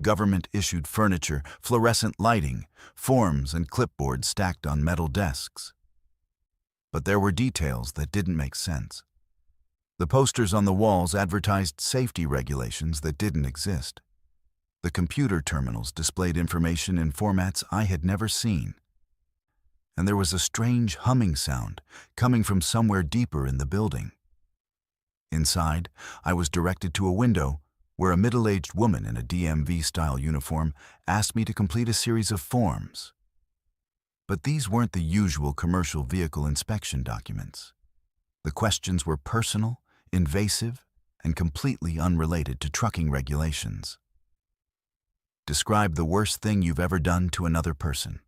Government-issued furniture, fluorescent lighting, forms and clipboards stacked on metal desks. But there were details that didn't make sense. The posters on the walls advertised safety regulations that didn't exist. The computer terminals displayed information in formats I had never seen. And there was a strange humming sound coming from somewhere deeper in the building. Inside, I was directed to a window where a middle-aged woman in a DMV-style uniform asked me to complete a series of forms. But these weren't the usual commercial vehicle inspection documents. The questions were personal, invasive, and completely unrelated to trucking regulations. Describe the worst thing you've ever done to another person.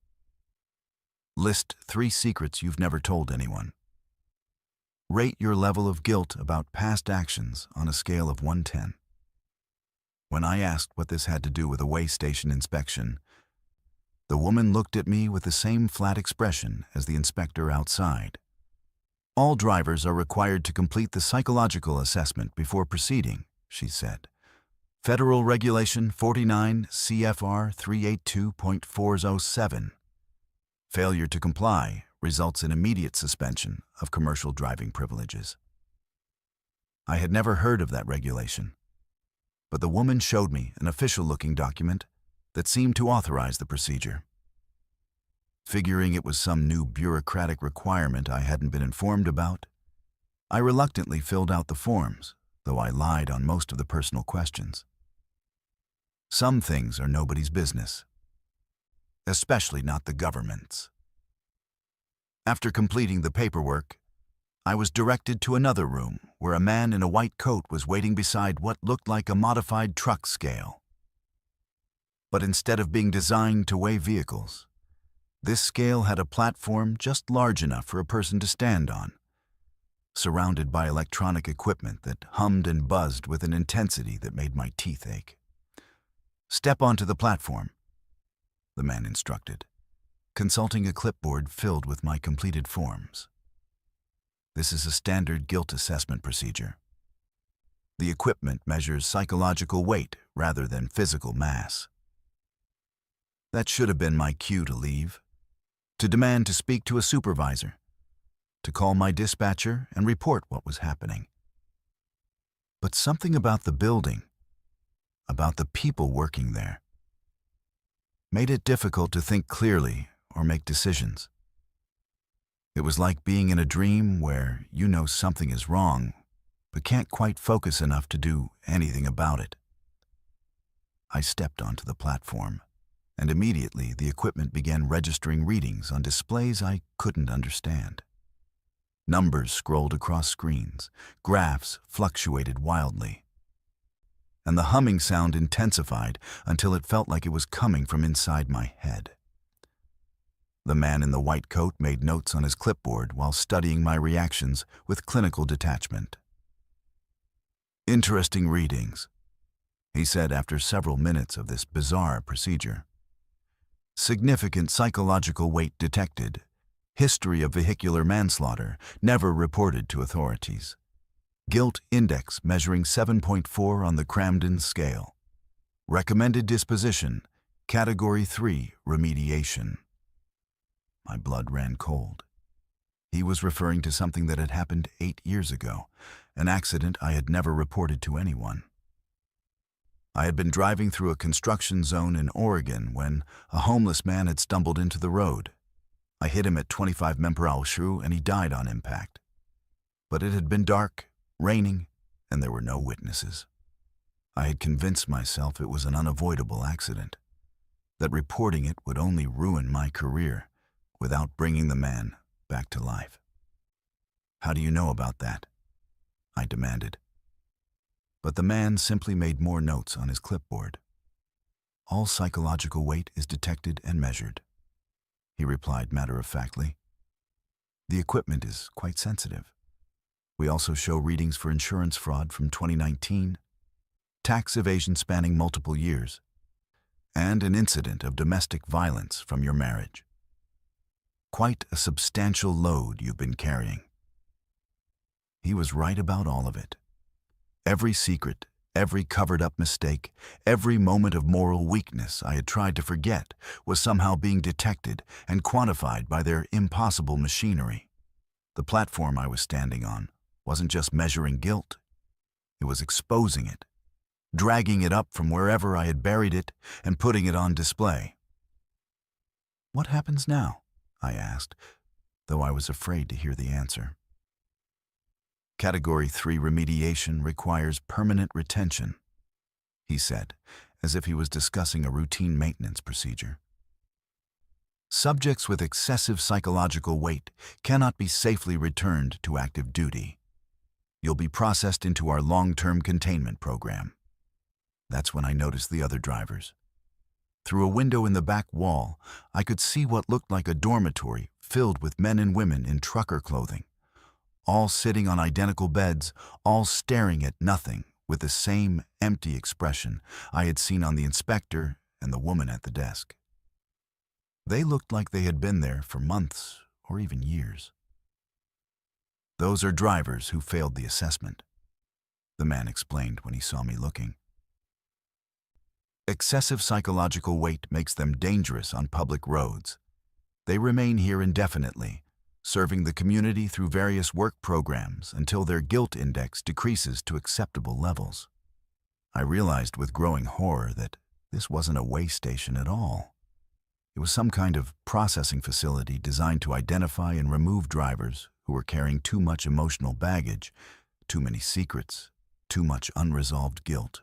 List 3 secrets you've never told anyone. Rate your level of guilt about past actions on a scale of 1-10. When I asked what this had to do with a weigh station inspection, the woman looked at me with the same flat expression as the inspector outside. "All drivers are required to complete the psychological assessment before proceeding," she said. "Federal Regulation 49 CFR 382.407. Failure to comply results in immediate suspension of commercial driving privileges." I had never heard of that regulation, but the woman showed me an official-looking document that seemed to authorize the procedure. Figuring it was some new bureaucratic requirement I hadn't been informed about, I reluctantly filled out the forms, though I lied on most of the personal questions. Some things are nobody's business, especially not the government's. After completing the paperwork, I was directed to another room where a man in a white coat was waiting beside what looked like a modified truck scale. But instead of being designed to weigh vehicles, this scale had a platform just large enough for a person to stand on, surrounded by electronic equipment that hummed and buzzed with an intensity that made my teeth ache. "Step onto the platform," the man instructed, consulting a clipboard filled with my completed forms. "This is a standard guilt assessment procedure. The equipment measures psychological weight rather than physical mass." That should have been my cue to leave, to demand to speak to a supervisor, to call my dispatcher and report what was happening. But something about the building, about the people working there, made it difficult to think clearly or make decisions. It was like being in a dream where you know something is wrong, but can't quite focus enough to do anything about it. I stepped onto the platform, and immediately the equipment began registering readings on displays I couldn't understand. Numbers scrolled across screens, graphs fluctuated wildly, and the humming sound intensified until it felt like it was coming from inside my head. The man in the white coat made notes on his clipboard while studying my reactions with clinical detachment. "Interesting readings," he said after several minutes of this bizarre procedure. "Significant psychological weight detected. History of vehicular manslaughter, never reported to authorities. Guilt index measuring 7.4 on the Cramden scale. Recommended disposition, Category 3, remediation." My blood ran cold. He was referring to something that had happened 8 years ago, an accident I had never reported to anyone. I had been driving through a construction zone in Oregon when a homeless man had stumbled into the road. I hit him at 25 mph and he died on impact. But it had been dark, raining, and there were no witnesses. I had convinced myself it was an unavoidable accident, that reporting it would only ruin my career without bringing the man back to life. "How do you know about that?" I demanded. But the man simply made more notes on his clipboard. "All psychological weight is detected and measured," he replied matter-of-factly. "The equipment is quite sensitive. We also show readings for insurance fraud from 2019, tax evasion spanning multiple years, and an incident of domestic violence from your marriage. Quite a substantial load you've been carrying." He was right about all of it. Every secret, every covered-up mistake, every moment of moral weakness I had tried to forget was somehow being detected and quantified by their impossible machinery. The platform I was standing on wasn't just measuring guilt. It was exposing it, dragging it up from wherever I had buried it and putting it on display. "What happens now?" I asked, though I was afraid to hear the answer. "Category 3 remediation requires permanent retention," he said, as if he was discussing a routine maintenance procedure. "Subjects with excessive psychological weight cannot be safely returned to active duty. You'll be processed into our long-term containment program." That's when I noticed the other drivers. Through a window in the back wall, I could see what looked like a dormitory filled with men and women in trucker clothing, all sitting on identical beds, all staring at nothing with the same empty expression I had seen on the inspector and the woman at the desk. They looked like they had been there for months or even years. "Those are drivers who failed the assessment," the man explained when he saw me looking. "Excessive psychological weight makes them dangerous on public roads. They remain here indefinitely, serving the community through various work programs until their guilt index decreases to acceptable levels." I realized with growing horror that this wasn't a weigh station at all. It was some kind of processing facility designed to identify and remove drivers who were carrying too much emotional baggage, too many secrets, too much unresolved guilt.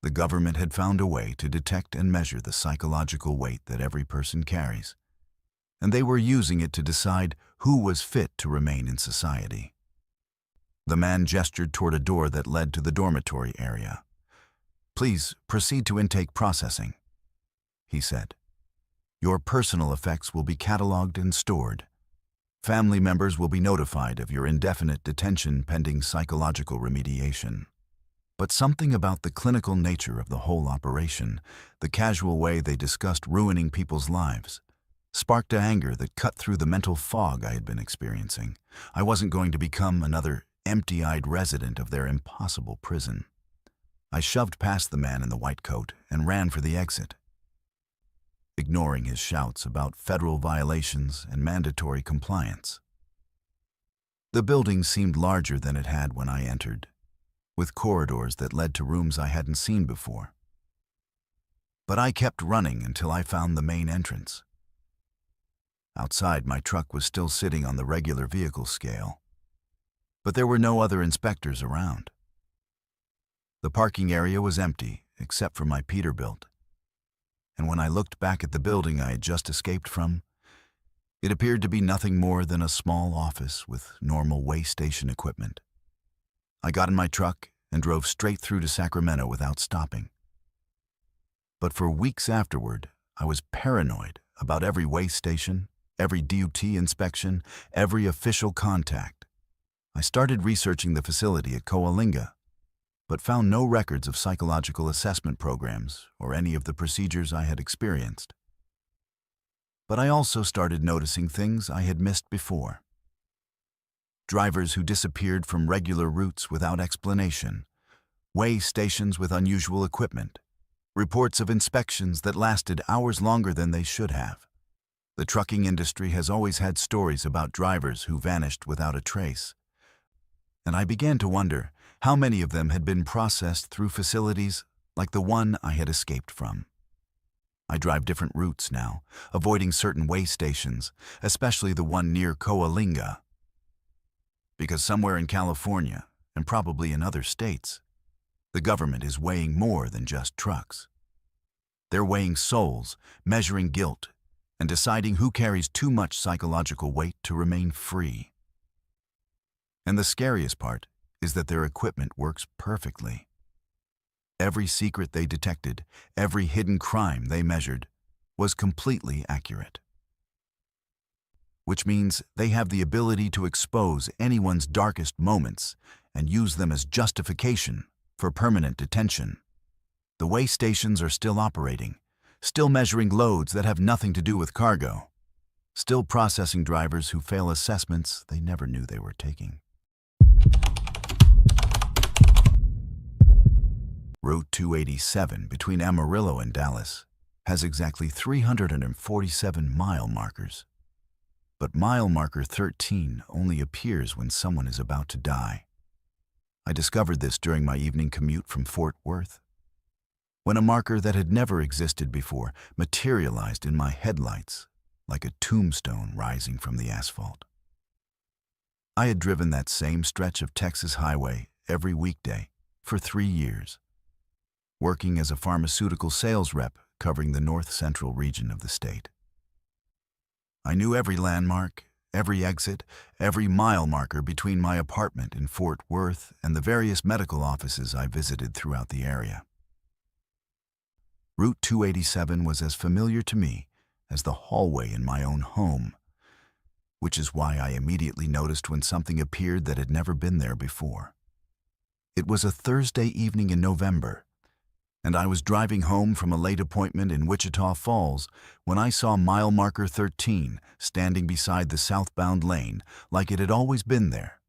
The government had found a way to detect and measure the psychological weight that every person carries, and they were using it to decide who was fit to remain in society. The man gestured toward a door that led to the dormitory area. "Please proceed to intake processing," he said. "Your personal effects will be cataloged and stored. Family members will be notified of your indefinite detention pending psychological remediation." But something about the clinical nature of the whole operation, the casual way they discussed ruining people's lives, sparked an anger that cut through the mental fog I had been experiencing. I wasn't going to become another empty-eyed resident of their impossible prison. I shoved past the man in the white coat and ran for the exit, ignoring his shouts about federal violations and mandatory compliance. The building seemed larger than it had when I entered, with corridors that led to rooms I hadn't seen before. But I kept running until I found the main entrance. Outside, my truck was still sitting on the regular vehicle scale, but there were no other inspectors around. The parking area was empty, except for my Peterbilt, and when I looked back at the building I had just escaped from, it appeared to be nothing more than a small office with normal way station equipment. I got in my truck and drove straight through to Sacramento without stopping. But for weeks afterward, I was paranoid about every way station, every DUT inspection, every official contact. I started researching the facility at Coalinga, but found no records of psychological assessment programs or any of the procedures I had experienced. But I also started noticing things I had missed before. Drivers who disappeared from regular routes without explanation, way stations with unusual equipment, reports of inspections that lasted hours longer than they should have. The trucking industry has always had stories about drivers who vanished without a trace, and I began to wonder how many of them had been processed through facilities like the one I had escaped from. I drive different routes now, avoiding certain way stations, especially the one near Coalinga, because somewhere in California, and probably in other states, the government is weighing more than just trucks. They're weighing souls, measuring guilt, and deciding who carries too much psychological weight to remain free. And the scariest part is that their equipment works perfectly. Every secret they detected, every hidden crime they measured, was completely accurate. Which means they have the ability to expose anyone's darkest moments and use them as justification for permanent detention. The way stations are still operating, still measuring loads that have nothing to do with cargo, still processing drivers who fail assessments they never knew they were taking. Route 287 between Amarillo and Dallas has exactly 347 mile markers. But mile marker 13 only appears when someone is about to die. I discovered this during my evening commute from Fort Worth, when a marker that had never existed before materialized in my headlights like a tombstone rising from the asphalt. I had driven that same stretch of Texas highway every weekday for 3 years, working as a pharmaceutical sales rep covering the north-central region of the state. I knew every landmark, every exit, every mile marker between my apartment in Fort Worth and the various medical offices I visited throughout the area. Route 287 was as familiar to me as the hallway in my own home, which is why I immediately noticed when something appeared that had never been there before. It was a Thursday evening in November, and I was driving home from a late appointment in Wichita Falls when I saw mile marker 13 standing beside the southbound lane like it had always been there.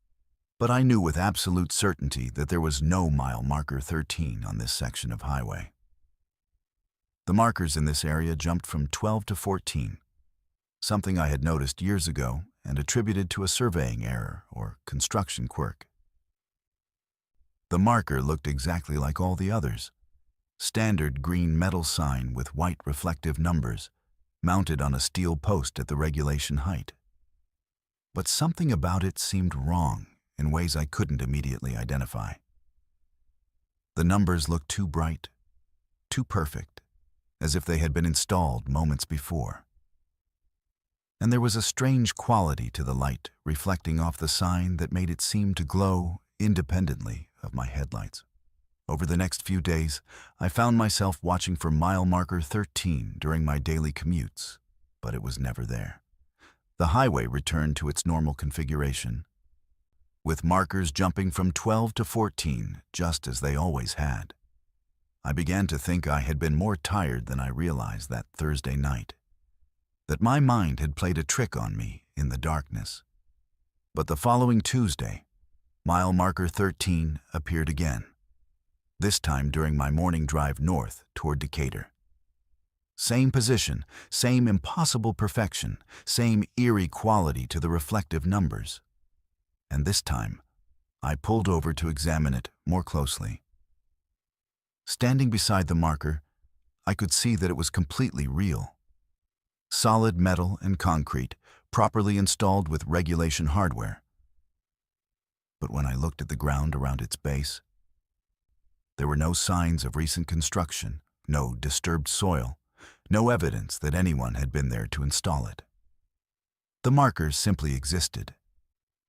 But I knew with absolute certainty that there was no mile marker 13 on this section of highway. The markers in this area jumped from 12 to 14, something I had noticed years ago and attributed to a surveying error or construction quirk. The marker looked exactly like all the others. Standard green metal sign with white reflective numbers, mounted on a steel post at the regulation height. But something about it seemed wrong in ways I couldn't immediately identify. The numbers looked too bright, too perfect, as if they had been installed moments before. And there was a strange quality to the light reflecting off the sign that made it seem to glow independently of my headlights. Over the next few days, I found myself watching for mile marker 13 during my daily commutes, but it was never there. The highway returned to its normal configuration, with markers jumping from 12 to 14, just as they always had. I began to think I had been more tired than I realized that Thursday night, that my mind had played a trick on me in the darkness. But the following Tuesday, mile marker 13 appeared again, this time during my morning drive north toward Decatur. Same position, same impossible perfection, same eerie quality to the reflective numbers. And this time, I pulled over to examine it more closely. Standing beside the marker, I could see that it was completely real. Solid metal and concrete, properly installed with regulation hardware. But when I looked at the ground around its base, there were no signs of recent construction, no disturbed soil, no evidence that anyone had been there to install it. The marker simply existed,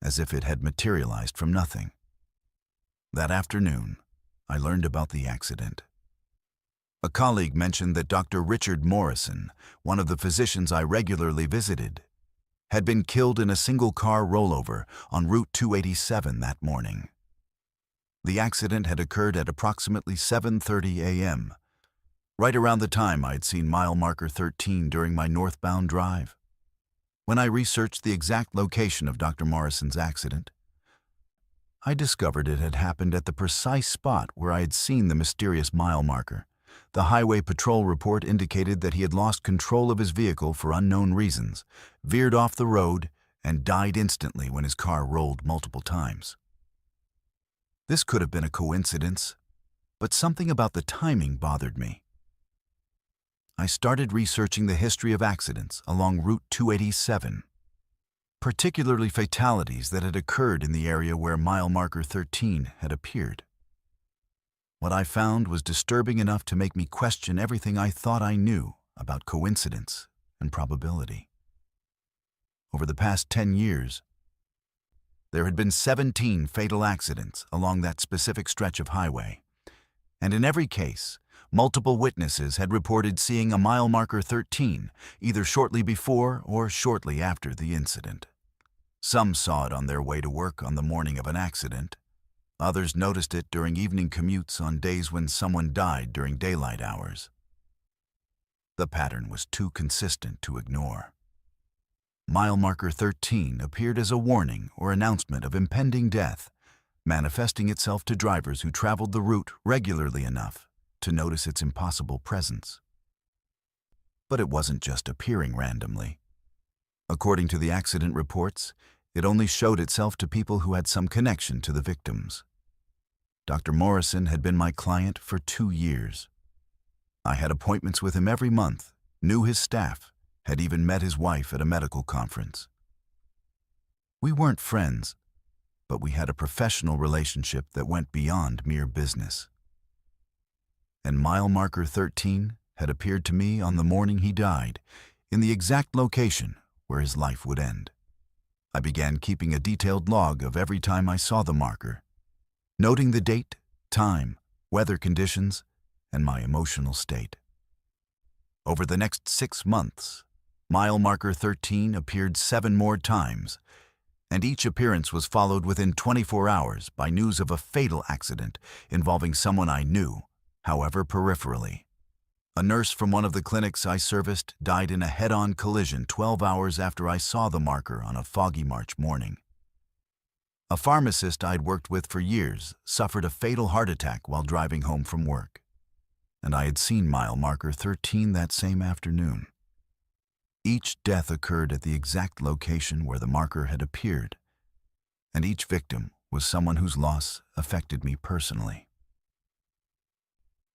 as if it had materialized from nothing. That afternoon, I learned about the accident. A colleague mentioned that Dr. Richard Morrison, one of the physicians I regularly visited, had been killed in a single-car rollover on Route 287 that morning. The accident had occurred at approximately 7:30 a.m., right around the time I had seen mile marker 13 during my northbound drive. When I researched the exact location of Dr. Morrison's accident, I discovered it had happened at the precise spot where I had seen the mysterious mile marker. The highway patrol report indicated that he had lost control of his vehicle for unknown reasons, veered off the road, and died instantly when his car rolled multiple times. This could have been a coincidence, but something about the timing bothered me. I started researching the history of accidents along Route 287, particularly fatalities that had occurred in the area where mile marker 13 had appeared. What I found was disturbing enough to make me question everything I thought I knew about coincidence and probability. Over the past 10 years, there had been 17 fatal accidents along that specific stretch of highway, and in every case, multiple witnesses had reported seeing a mile marker 13 either shortly before or shortly after the incident. Some saw it on their way to work on the morning of an accident. Others noticed it during evening commutes on days when someone died during daylight hours. The pattern was too consistent to ignore. Mile marker 13 appeared as a warning or announcement of impending death, manifesting itself to drivers who traveled the route regularly enough to notice its impossible presence. But it wasn't just appearing randomly. According to the accident reports, it only showed itself to people who had some connection to the victims. Dr. Morrison had been my client for 2 years. I had appointments with him every month, knew his staff, had even met his wife at a medical conference. We weren't friends, but we had a professional relationship that went beyond mere business. And mile marker 13 had appeared to me on the morning he died, in the exact location where his life would end. I began keeping a detailed log of every time I saw the marker, noting the date, time, weather conditions, and my emotional state. Over the next 6 months, mile marker 13 appeared 7 more times, and each appearance was followed within 24 hours by news of a fatal accident involving someone I knew, however peripherally. A nurse from one of the clinics I serviced died in a head-on collision 12 hours after I saw the marker on a foggy March morning. A pharmacist I'd worked with for years suffered a fatal heart attack while driving home from work, and I had seen mile marker 13 that same afternoon. Each death occurred at the exact location where the marker had appeared, and each victim was someone whose loss affected me personally.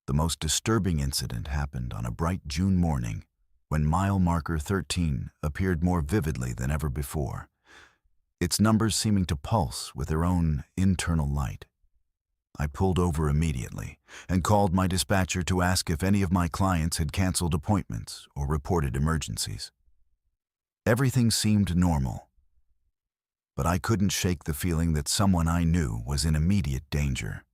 The most disturbing incident happened on a bright June morning when mile marker 13 appeared more vividly than ever before, its numbers seeming to pulse with their own internal light. I pulled over immediately and called my dispatcher to ask if any of my clients had canceled appointments or reported emergencies. Everything seemed normal, but I couldn't shake the feeling that someone I knew was in immediate danger.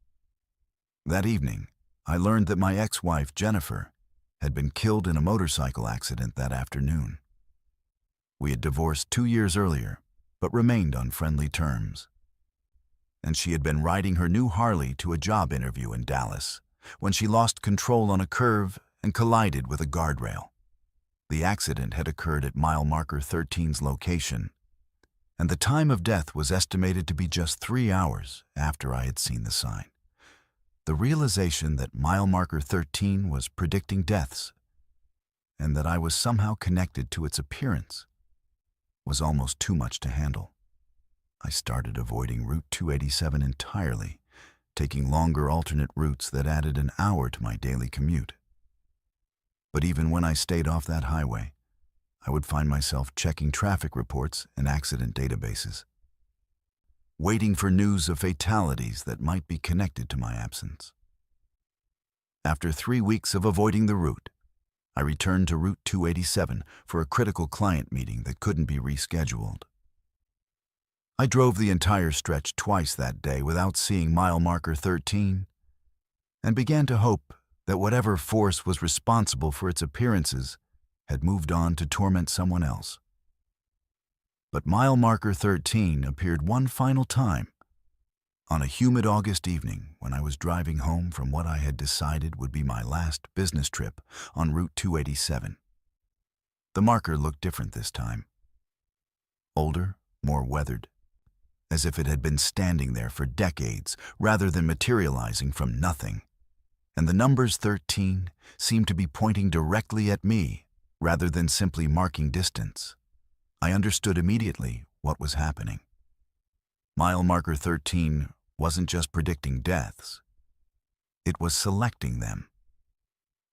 That evening, I learned that my ex-wife, Jennifer, had been killed in a motorcycle accident that afternoon. We had divorced 2 years earlier, but remained on friendly terms. And she had been riding her new Harley to a job interview in Dallas when she lost control on a curve and collided with a guardrail. The accident had occurred at mile marker 13's location, and the time of death was estimated to be just 3 hours after I had seen the sign. The realization that mile marker 13 was predicting deaths and that I was somehow connected to its appearance was almost too much to handle. I started avoiding Route 287 entirely, taking longer alternate routes that added an hour to my daily commute. But even when I stayed off that highway, I would find myself checking traffic reports and accident databases, waiting for news of fatalities that might be connected to my absence. After 3 weeks of avoiding the route, I returned to Route 287 for a critical client meeting that couldn't be rescheduled. I drove the entire stretch twice that day without seeing mile marker 13, and began to hope that whatever force was responsible for its appearances had moved on to torment someone else. But mile marker 13 appeared one final time on a humid August evening when I was driving home from what I had decided would be my last business trip on Route 287. The marker looked different this time. Older, more weathered, as if it had been standing there for decades rather than materializing from nothing. And the numbers 13 seemed to be pointing directly at me rather than simply marking distance. I understood immediately what was happening. Mile marker 13 wasn't just predicting deaths. It was selecting them.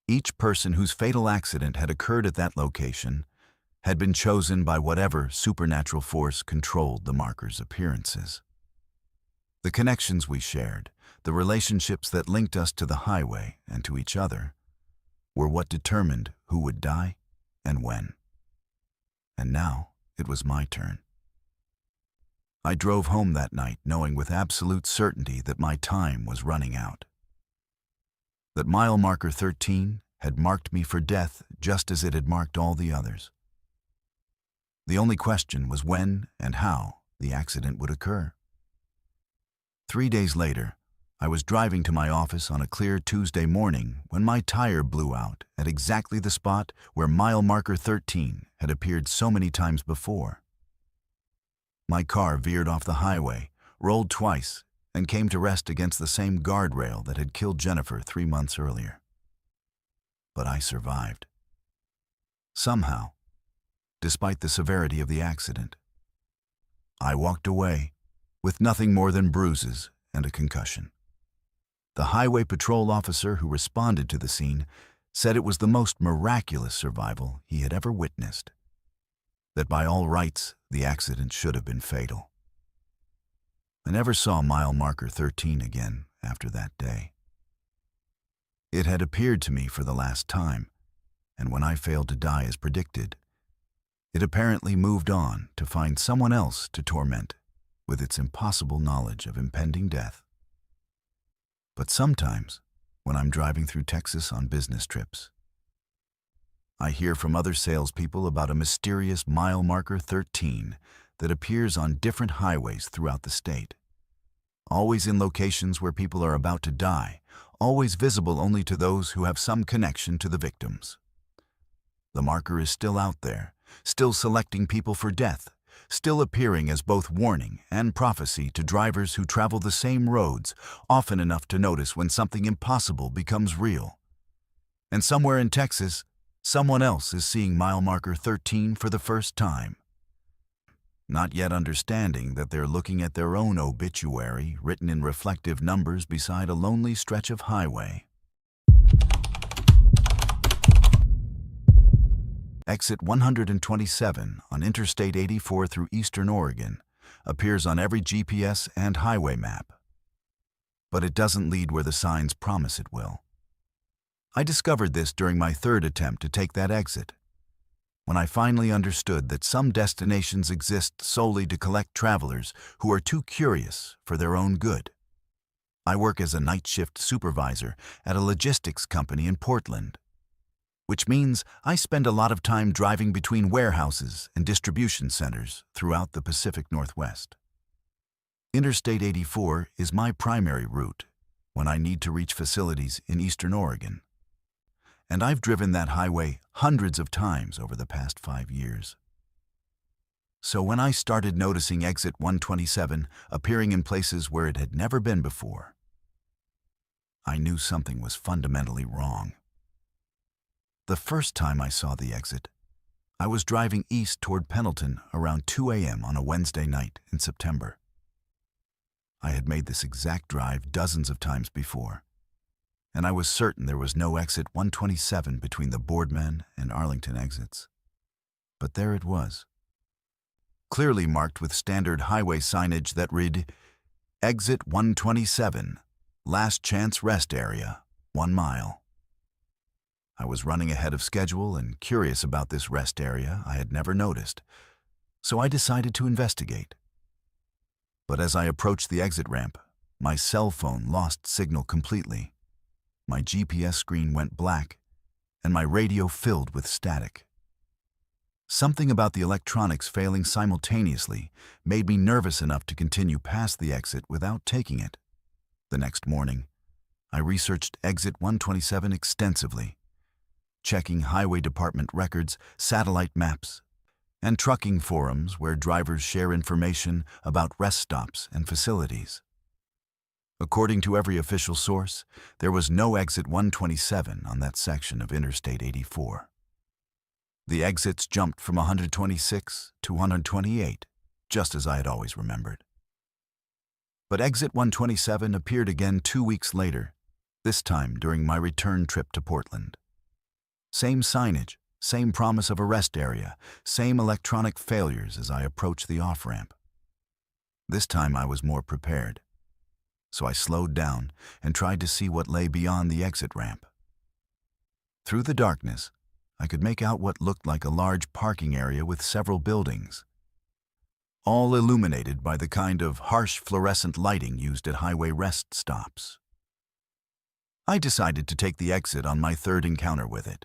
Each person whose fatal accident had occurred at that location had been chosen by whatever supernatural force controlled the marker's appearances. The connections we shared, the relationships that linked us to the highway and to each other, were what determined who would die and when. And now it was my turn. I drove home that night knowing with absolute certainty that my time was running out. That mile marker 13 had marked me for death just as it had marked all the others. The only question was when and how the accident would occur. 3 days later, I was driving to my office on a clear Tuesday morning when my tire blew out at exactly the spot where mile marker 13 had appeared so many times before. My car veered off the highway, rolled twice, and came to rest against the same guardrail that had killed Jennifer 3 months earlier. But I survived. Somehow, despite the severity of the accident. I walked away with nothing more than bruises and a concussion. The highway patrol officer who responded to the scene said it was the most miraculous survival he had ever witnessed. That by all rights, the accident should have been fatal. I never saw mile marker 13 again after that day. It had appeared to me for the last time, and when I failed to die as predicted, it apparently moved on to find someone else to torment with its impossible knowledge of impending death. But sometimes, when I'm driving through Texas on business trips, I hear from other salespeople about a mysterious mile marker 13 that appears on different highways throughout the state. Always in locations where people are about to die, always visible only to those who have some connection to the victims. The marker is still out there, still selecting people for death, still appearing as both warning and prophecy to drivers who travel the same roads often enough to notice when something impossible becomes real. And somewhere in Texas, someone else is seeing mile marker 13 for the first time, not yet understanding that they're looking at their own obituary written in reflective numbers beside a lonely stretch of highway. Exit 127 on Interstate 84 through Eastern Oregon appears on every GPS and highway map. but it doesn't lead where the signs promise it will. I discovered this during my third attempt to take that exit, when I finally understood that some destinations exist solely to collect travelers who are too curious for their own good. I work as a night shift supervisor at a logistics company in Portland, which means I spend a lot of time driving between warehouses and distribution centers throughout the Pacific Northwest. Interstate 84 is my primary route when I need to reach facilities in Eastern Oregon, and I've driven that highway hundreds of times over the past 5 years. So when I started noticing exit 127 appearing in places where it had never been before, I knew something was fundamentally wrong. The first time I saw the exit, I was driving east toward Pendleton around 2 a.m. on a Wednesday night in September. I had made this exact drive dozens of times before, and I was certain there was no exit 127 between the Boardman and Arlington exits. But there it was, clearly marked with standard highway signage that read, Exit 127, Last Chance Rest Area, 1 mile. I was running ahead of schedule and curious about this rest area I had never noticed, so I decided to investigate. But as I approached the exit ramp, my cell phone lost signal completely. My GPS screen went black, and my radio filled with static. Something about the electronics failing simultaneously made me nervous enough to continue past the exit without taking it. The next morning, I researched exit 127 extensively, checking highway department records, satellite maps, and trucking forums where drivers share information about rest stops and facilities. According to every official source, there was no exit 127 on that section of Interstate 84. The exits jumped from 126 to 128, just as I had always remembered. But exit 127 appeared again 2 weeks later, this time during my return trip to Portland. Same signage, same promise of a rest area, same electronic failures as I approached the off-ramp. This time I was more prepared, so I slowed down and tried to see what lay beyond the exit ramp. Through the darkness, I could make out what looked like a large parking area with several buildings, all illuminated by the kind of harsh fluorescent lighting used at highway rest stops. I decided to take the exit on my third encounter with it,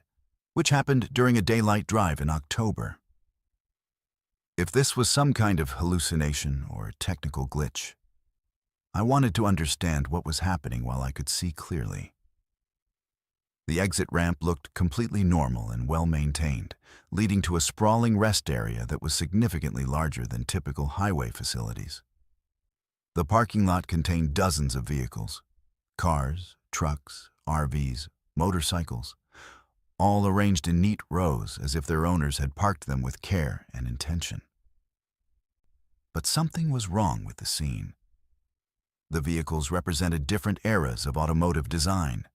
which happened during a daylight drive in October. If this was some kind of hallucination or technical glitch, I wanted to understand what was happening while I could see clearly. The exit ramp looked completely normal and well-maintained, leading to a sprawling rest area that was significantly larger than typical highway facilities. The parking lot contained dozens of vehicles, cars, trucks, RVs, motorcycles, all arranged in neat rows as if their owners had parked them with care and intention. But something was wrong with the scene. The vehicles represented different eras of automotive design,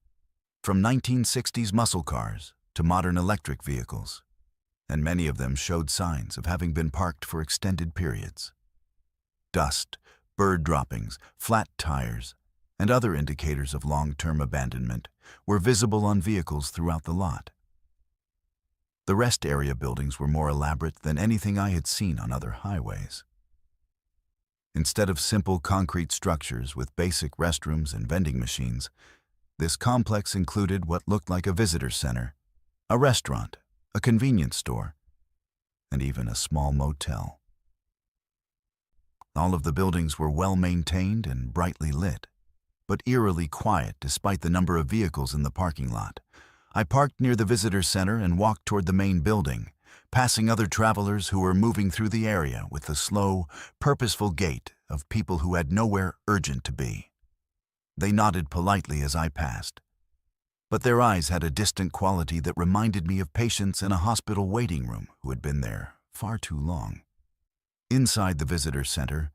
from 1960s muscle cars to modern electric vehicles, and many of them showed signs of having been parked for extended periods. Dust, bird droppings, flat tires, and other indicators of long-term abandonment were visible on vehicles throughout the lot. The rest area buildings were more elaborate than anything I had seen on other highways. Instead of simple concrete structures with basic restrooms and vending machines, this complex included what looked like a visitor center, a restaurant, a convenience store, and even a small motel. All of the buildings were well-maintained and brightly lit, but eerily quiet despite the number of vehicles in the parking lot. I parked near the visitor center and walked toward the main building, passing other travelers who were moving through the area with the slow, purposeful gait of people who had nowhere urgent to be. They nodded politely as I passed, but their eyes had a distant quality that reminded me of patients in a hospital waiting room who had been there far too long. Inside the visitor center,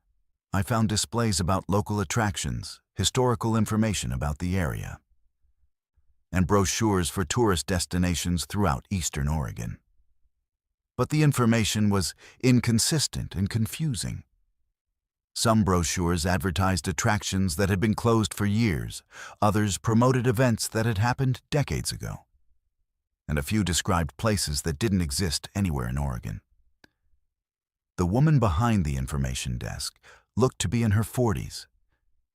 I found displays about local attractions, historical information about the area, and brochures for tourist destinations throughout Eastern Oregon. But the information was inconsistent and confusing. Some brochures advertised attractions that had been closed for years, others promoted events that had happened decades ago, and a few described places that didn't exist anywhere in Oregon. The woman behind the information desk looked to be in her 40s,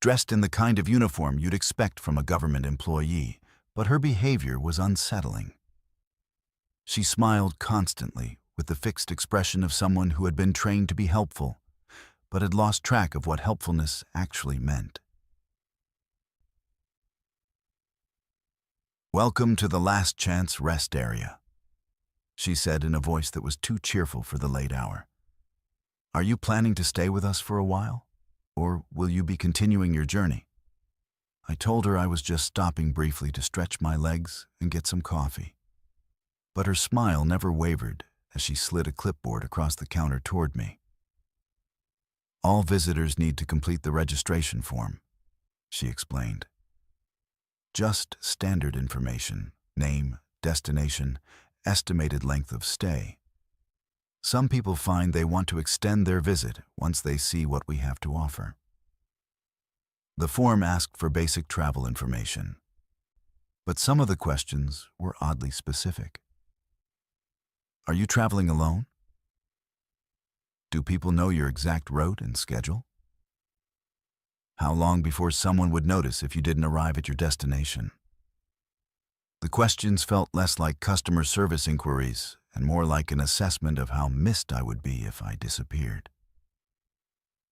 dressed in the kind of uniform you'd expect from a government employee, but her behavior was unsettling. She smiled constantly with the fixed expression of someone who had been trained to be helpful, but had lost track of what helpfulness actually meant. "Welcome to the Last Chance Rest Area," she said in a voice that was too cheerful for the late hour. "Are you planning to stay with us for a while, or will you be continuing your journey?" I told her I was just stopping briefly to stretch my legs and get some coffee. But her smile never wavered as she slid a clipboard across the counter toward me. "All visitors need to complete the registration form," she explained. "Just standard information, name, destination, estimated length of stay. Some people find they want to extend their visit once they see what we have to offer." The form asked for basic travel information, but some of the questions were oddly specific. "Are you traveling alone? Do people know your exact route and schedule? How long before someone would notice if you didn't arrive at your destination?" The questions felt less like customer service inquiries and more like an assessment of how missed I would be if I disappeared.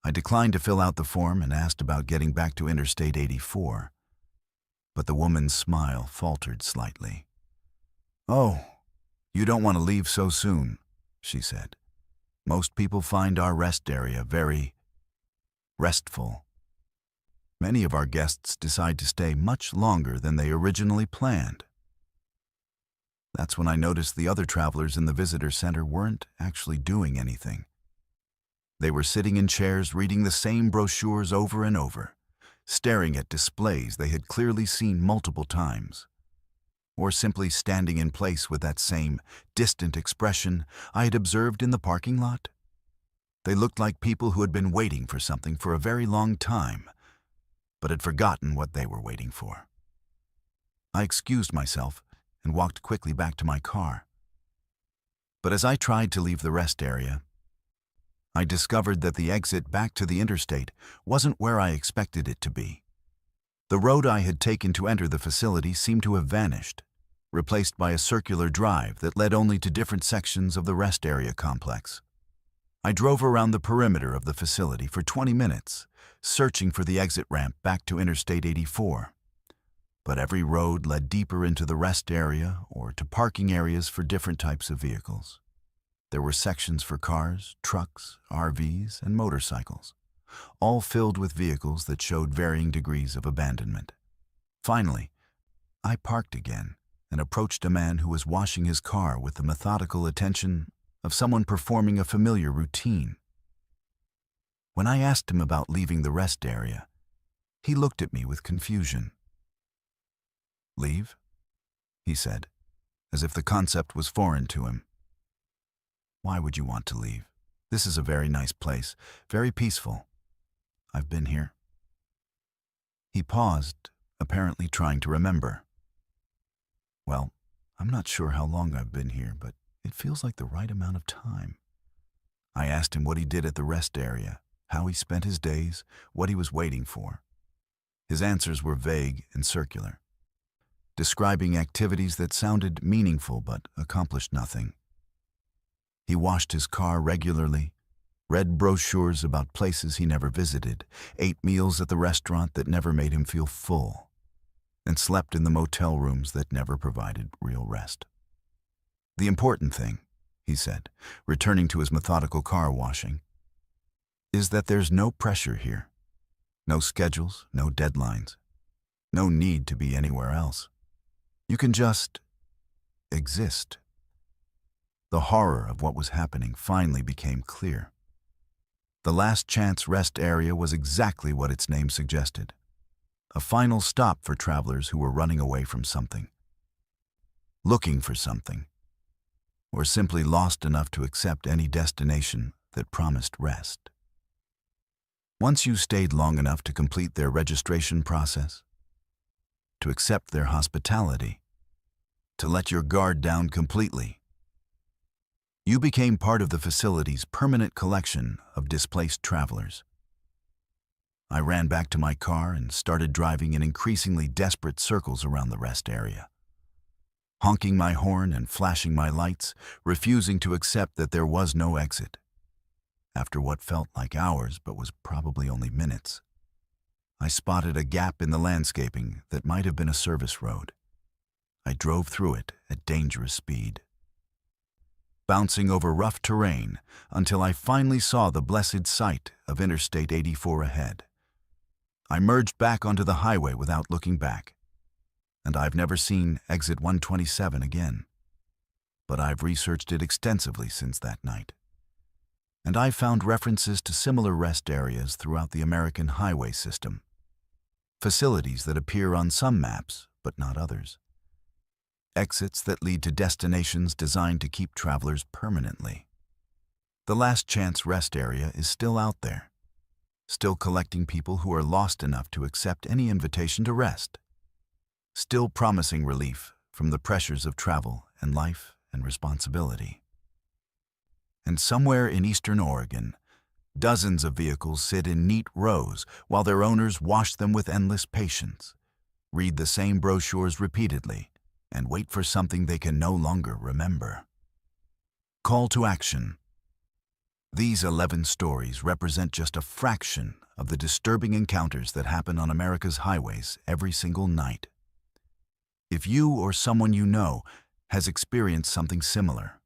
I declined to fill out the form and asked about getting back to Interstate 84, but the woman's smile faltered slightly. "Oh, you don't want to leave so soon," she said. "Most people find our rest area very restful. Many of our guests decide to stay much longer than they originally planned." That's when I noticed the other travelers in the visitor center weren't actually doing anything. They were sitting in chairs reading the same brochures over and over, staring at displays they had clearly seen multiple times, or simply standing in place with that same distant expression I had observed in the parking lot. They looked like people who had been waiting for something for a very long time, but had forgotten what they were waiting for. I excused myself and walked quickly back to my car. But as I tried to leave the rest area, I discovered that the exit back to the interstate wasn't where I expected it to be. The road I had taken to enter the facility seemed to have vanished, replaced by a circular drive that led only to different sections of the rest area complex. I drove around the perimeter of the facility for 20 minutes, searching for the exit ramp back to Interstate 84. But every road led deeper into the rest area or to parking areas for different types of vehicles. There were sections for cars, trucks, RVs, and motorcycles, all filled with vehicles that showed varying degrees of abandonment. Finally, I parked again and approached a man who was washing his car with the methodical attention of someone performing a familiar routine. When I asked him about leaving the rest area, he looked at me with confusion. "Leave?" he said, as if the concept was foreign to him. "Why would you want to leave? This is a very nice place, very peaceful. I've been here." He paused, apparently trying to remember. "Well, I'm not sure how long I've been here, but it feels like the right amount of time." I asked him what he did at the rest area, how he spent his days, what he was waiting for. His answers were vague and circular, describing activities that sounded meaningful but accomplished nothing. He washed his car regularly, read brochures about places he never visited, ate meals at the restaurant that never made him feel full, and slept in the motel rooms that never provided real rest. "The important thing," he said, returning to his methodical car washing, "is that there's no pressure here. No schedules, no deadlines, no need to be anywhere else. You can just exist." The horror of what was happening finally became clear. The Last Chance Rest Area was exactly what its name suggested. A final stop for travelers who were running away from something, looking for something, or simply lost enough to accept any destination that promised rest. Once you stayed long enough to complete their registration process, to accept their hospitality, to let your guard down completely, you became part of the facility's permanent collection of displaced travelers. I ran back to my car and started driving in increasingly desperate circles around the rest area, honking my horn and flashing my lights, refusing to accept that there was no exit. After what felt like hours but was probably only minutes, I spotted a gap in the landscaping that might have been a service road. I drove through it at dangerous speed, bouncing over rough terrain until I finally saw the blessed sight of Interstate 84 ahead. I merged back onto the highway without looking back, and I've never seen exit 127 again. But I've researched it extensively since that night, and I've found references to similar rest areas throughout the American highway system, facilities that appear on some maps but not others, exits that lead to destinations designed to keep travelers permanently. The Last Chance Rest Area is still out there, still collecting people who are lost enough to accept any invitation to rest, still promising relief from the pressures of travel and life and responsibility. And somewhere in eastern Oregon, dozens of vehicles sit in neat rows while their owners wash them with endless patience, read the same brochures repeatedly, and wait for something they can no longer remember. Call to action. These 11 stories represent just a fraction of the disturbing encounters that happen on America's highways every single night. If you or someone you know has experienced something similar,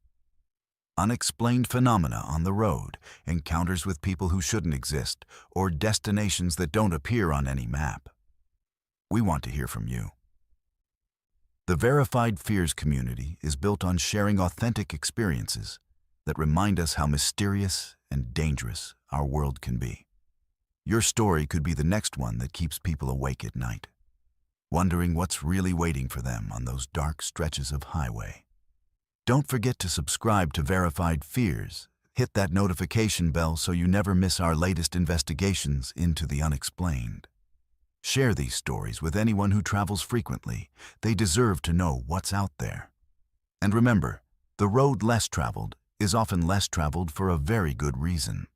unexplained phenomena on the road, encounters with people who shouldn't exist, or destinations that don't appear on any map, we want to hear from you. The Verified Fears community is built on sharing authentic experiences that remind us how mysterious and dangerous our world can be. Your story could be the next one that keeps people awake at night, wondering what's really waiting for them on those dark stretches of highway. Don't forget to subscribe to Verified Fears. Hit that notification bell so you never miss our latest investigations into the unexplained. Share these stories with anyone who travels frequently. They deserve to know what's out there. And remember, the road less traveled is often less traveled for a very good reason.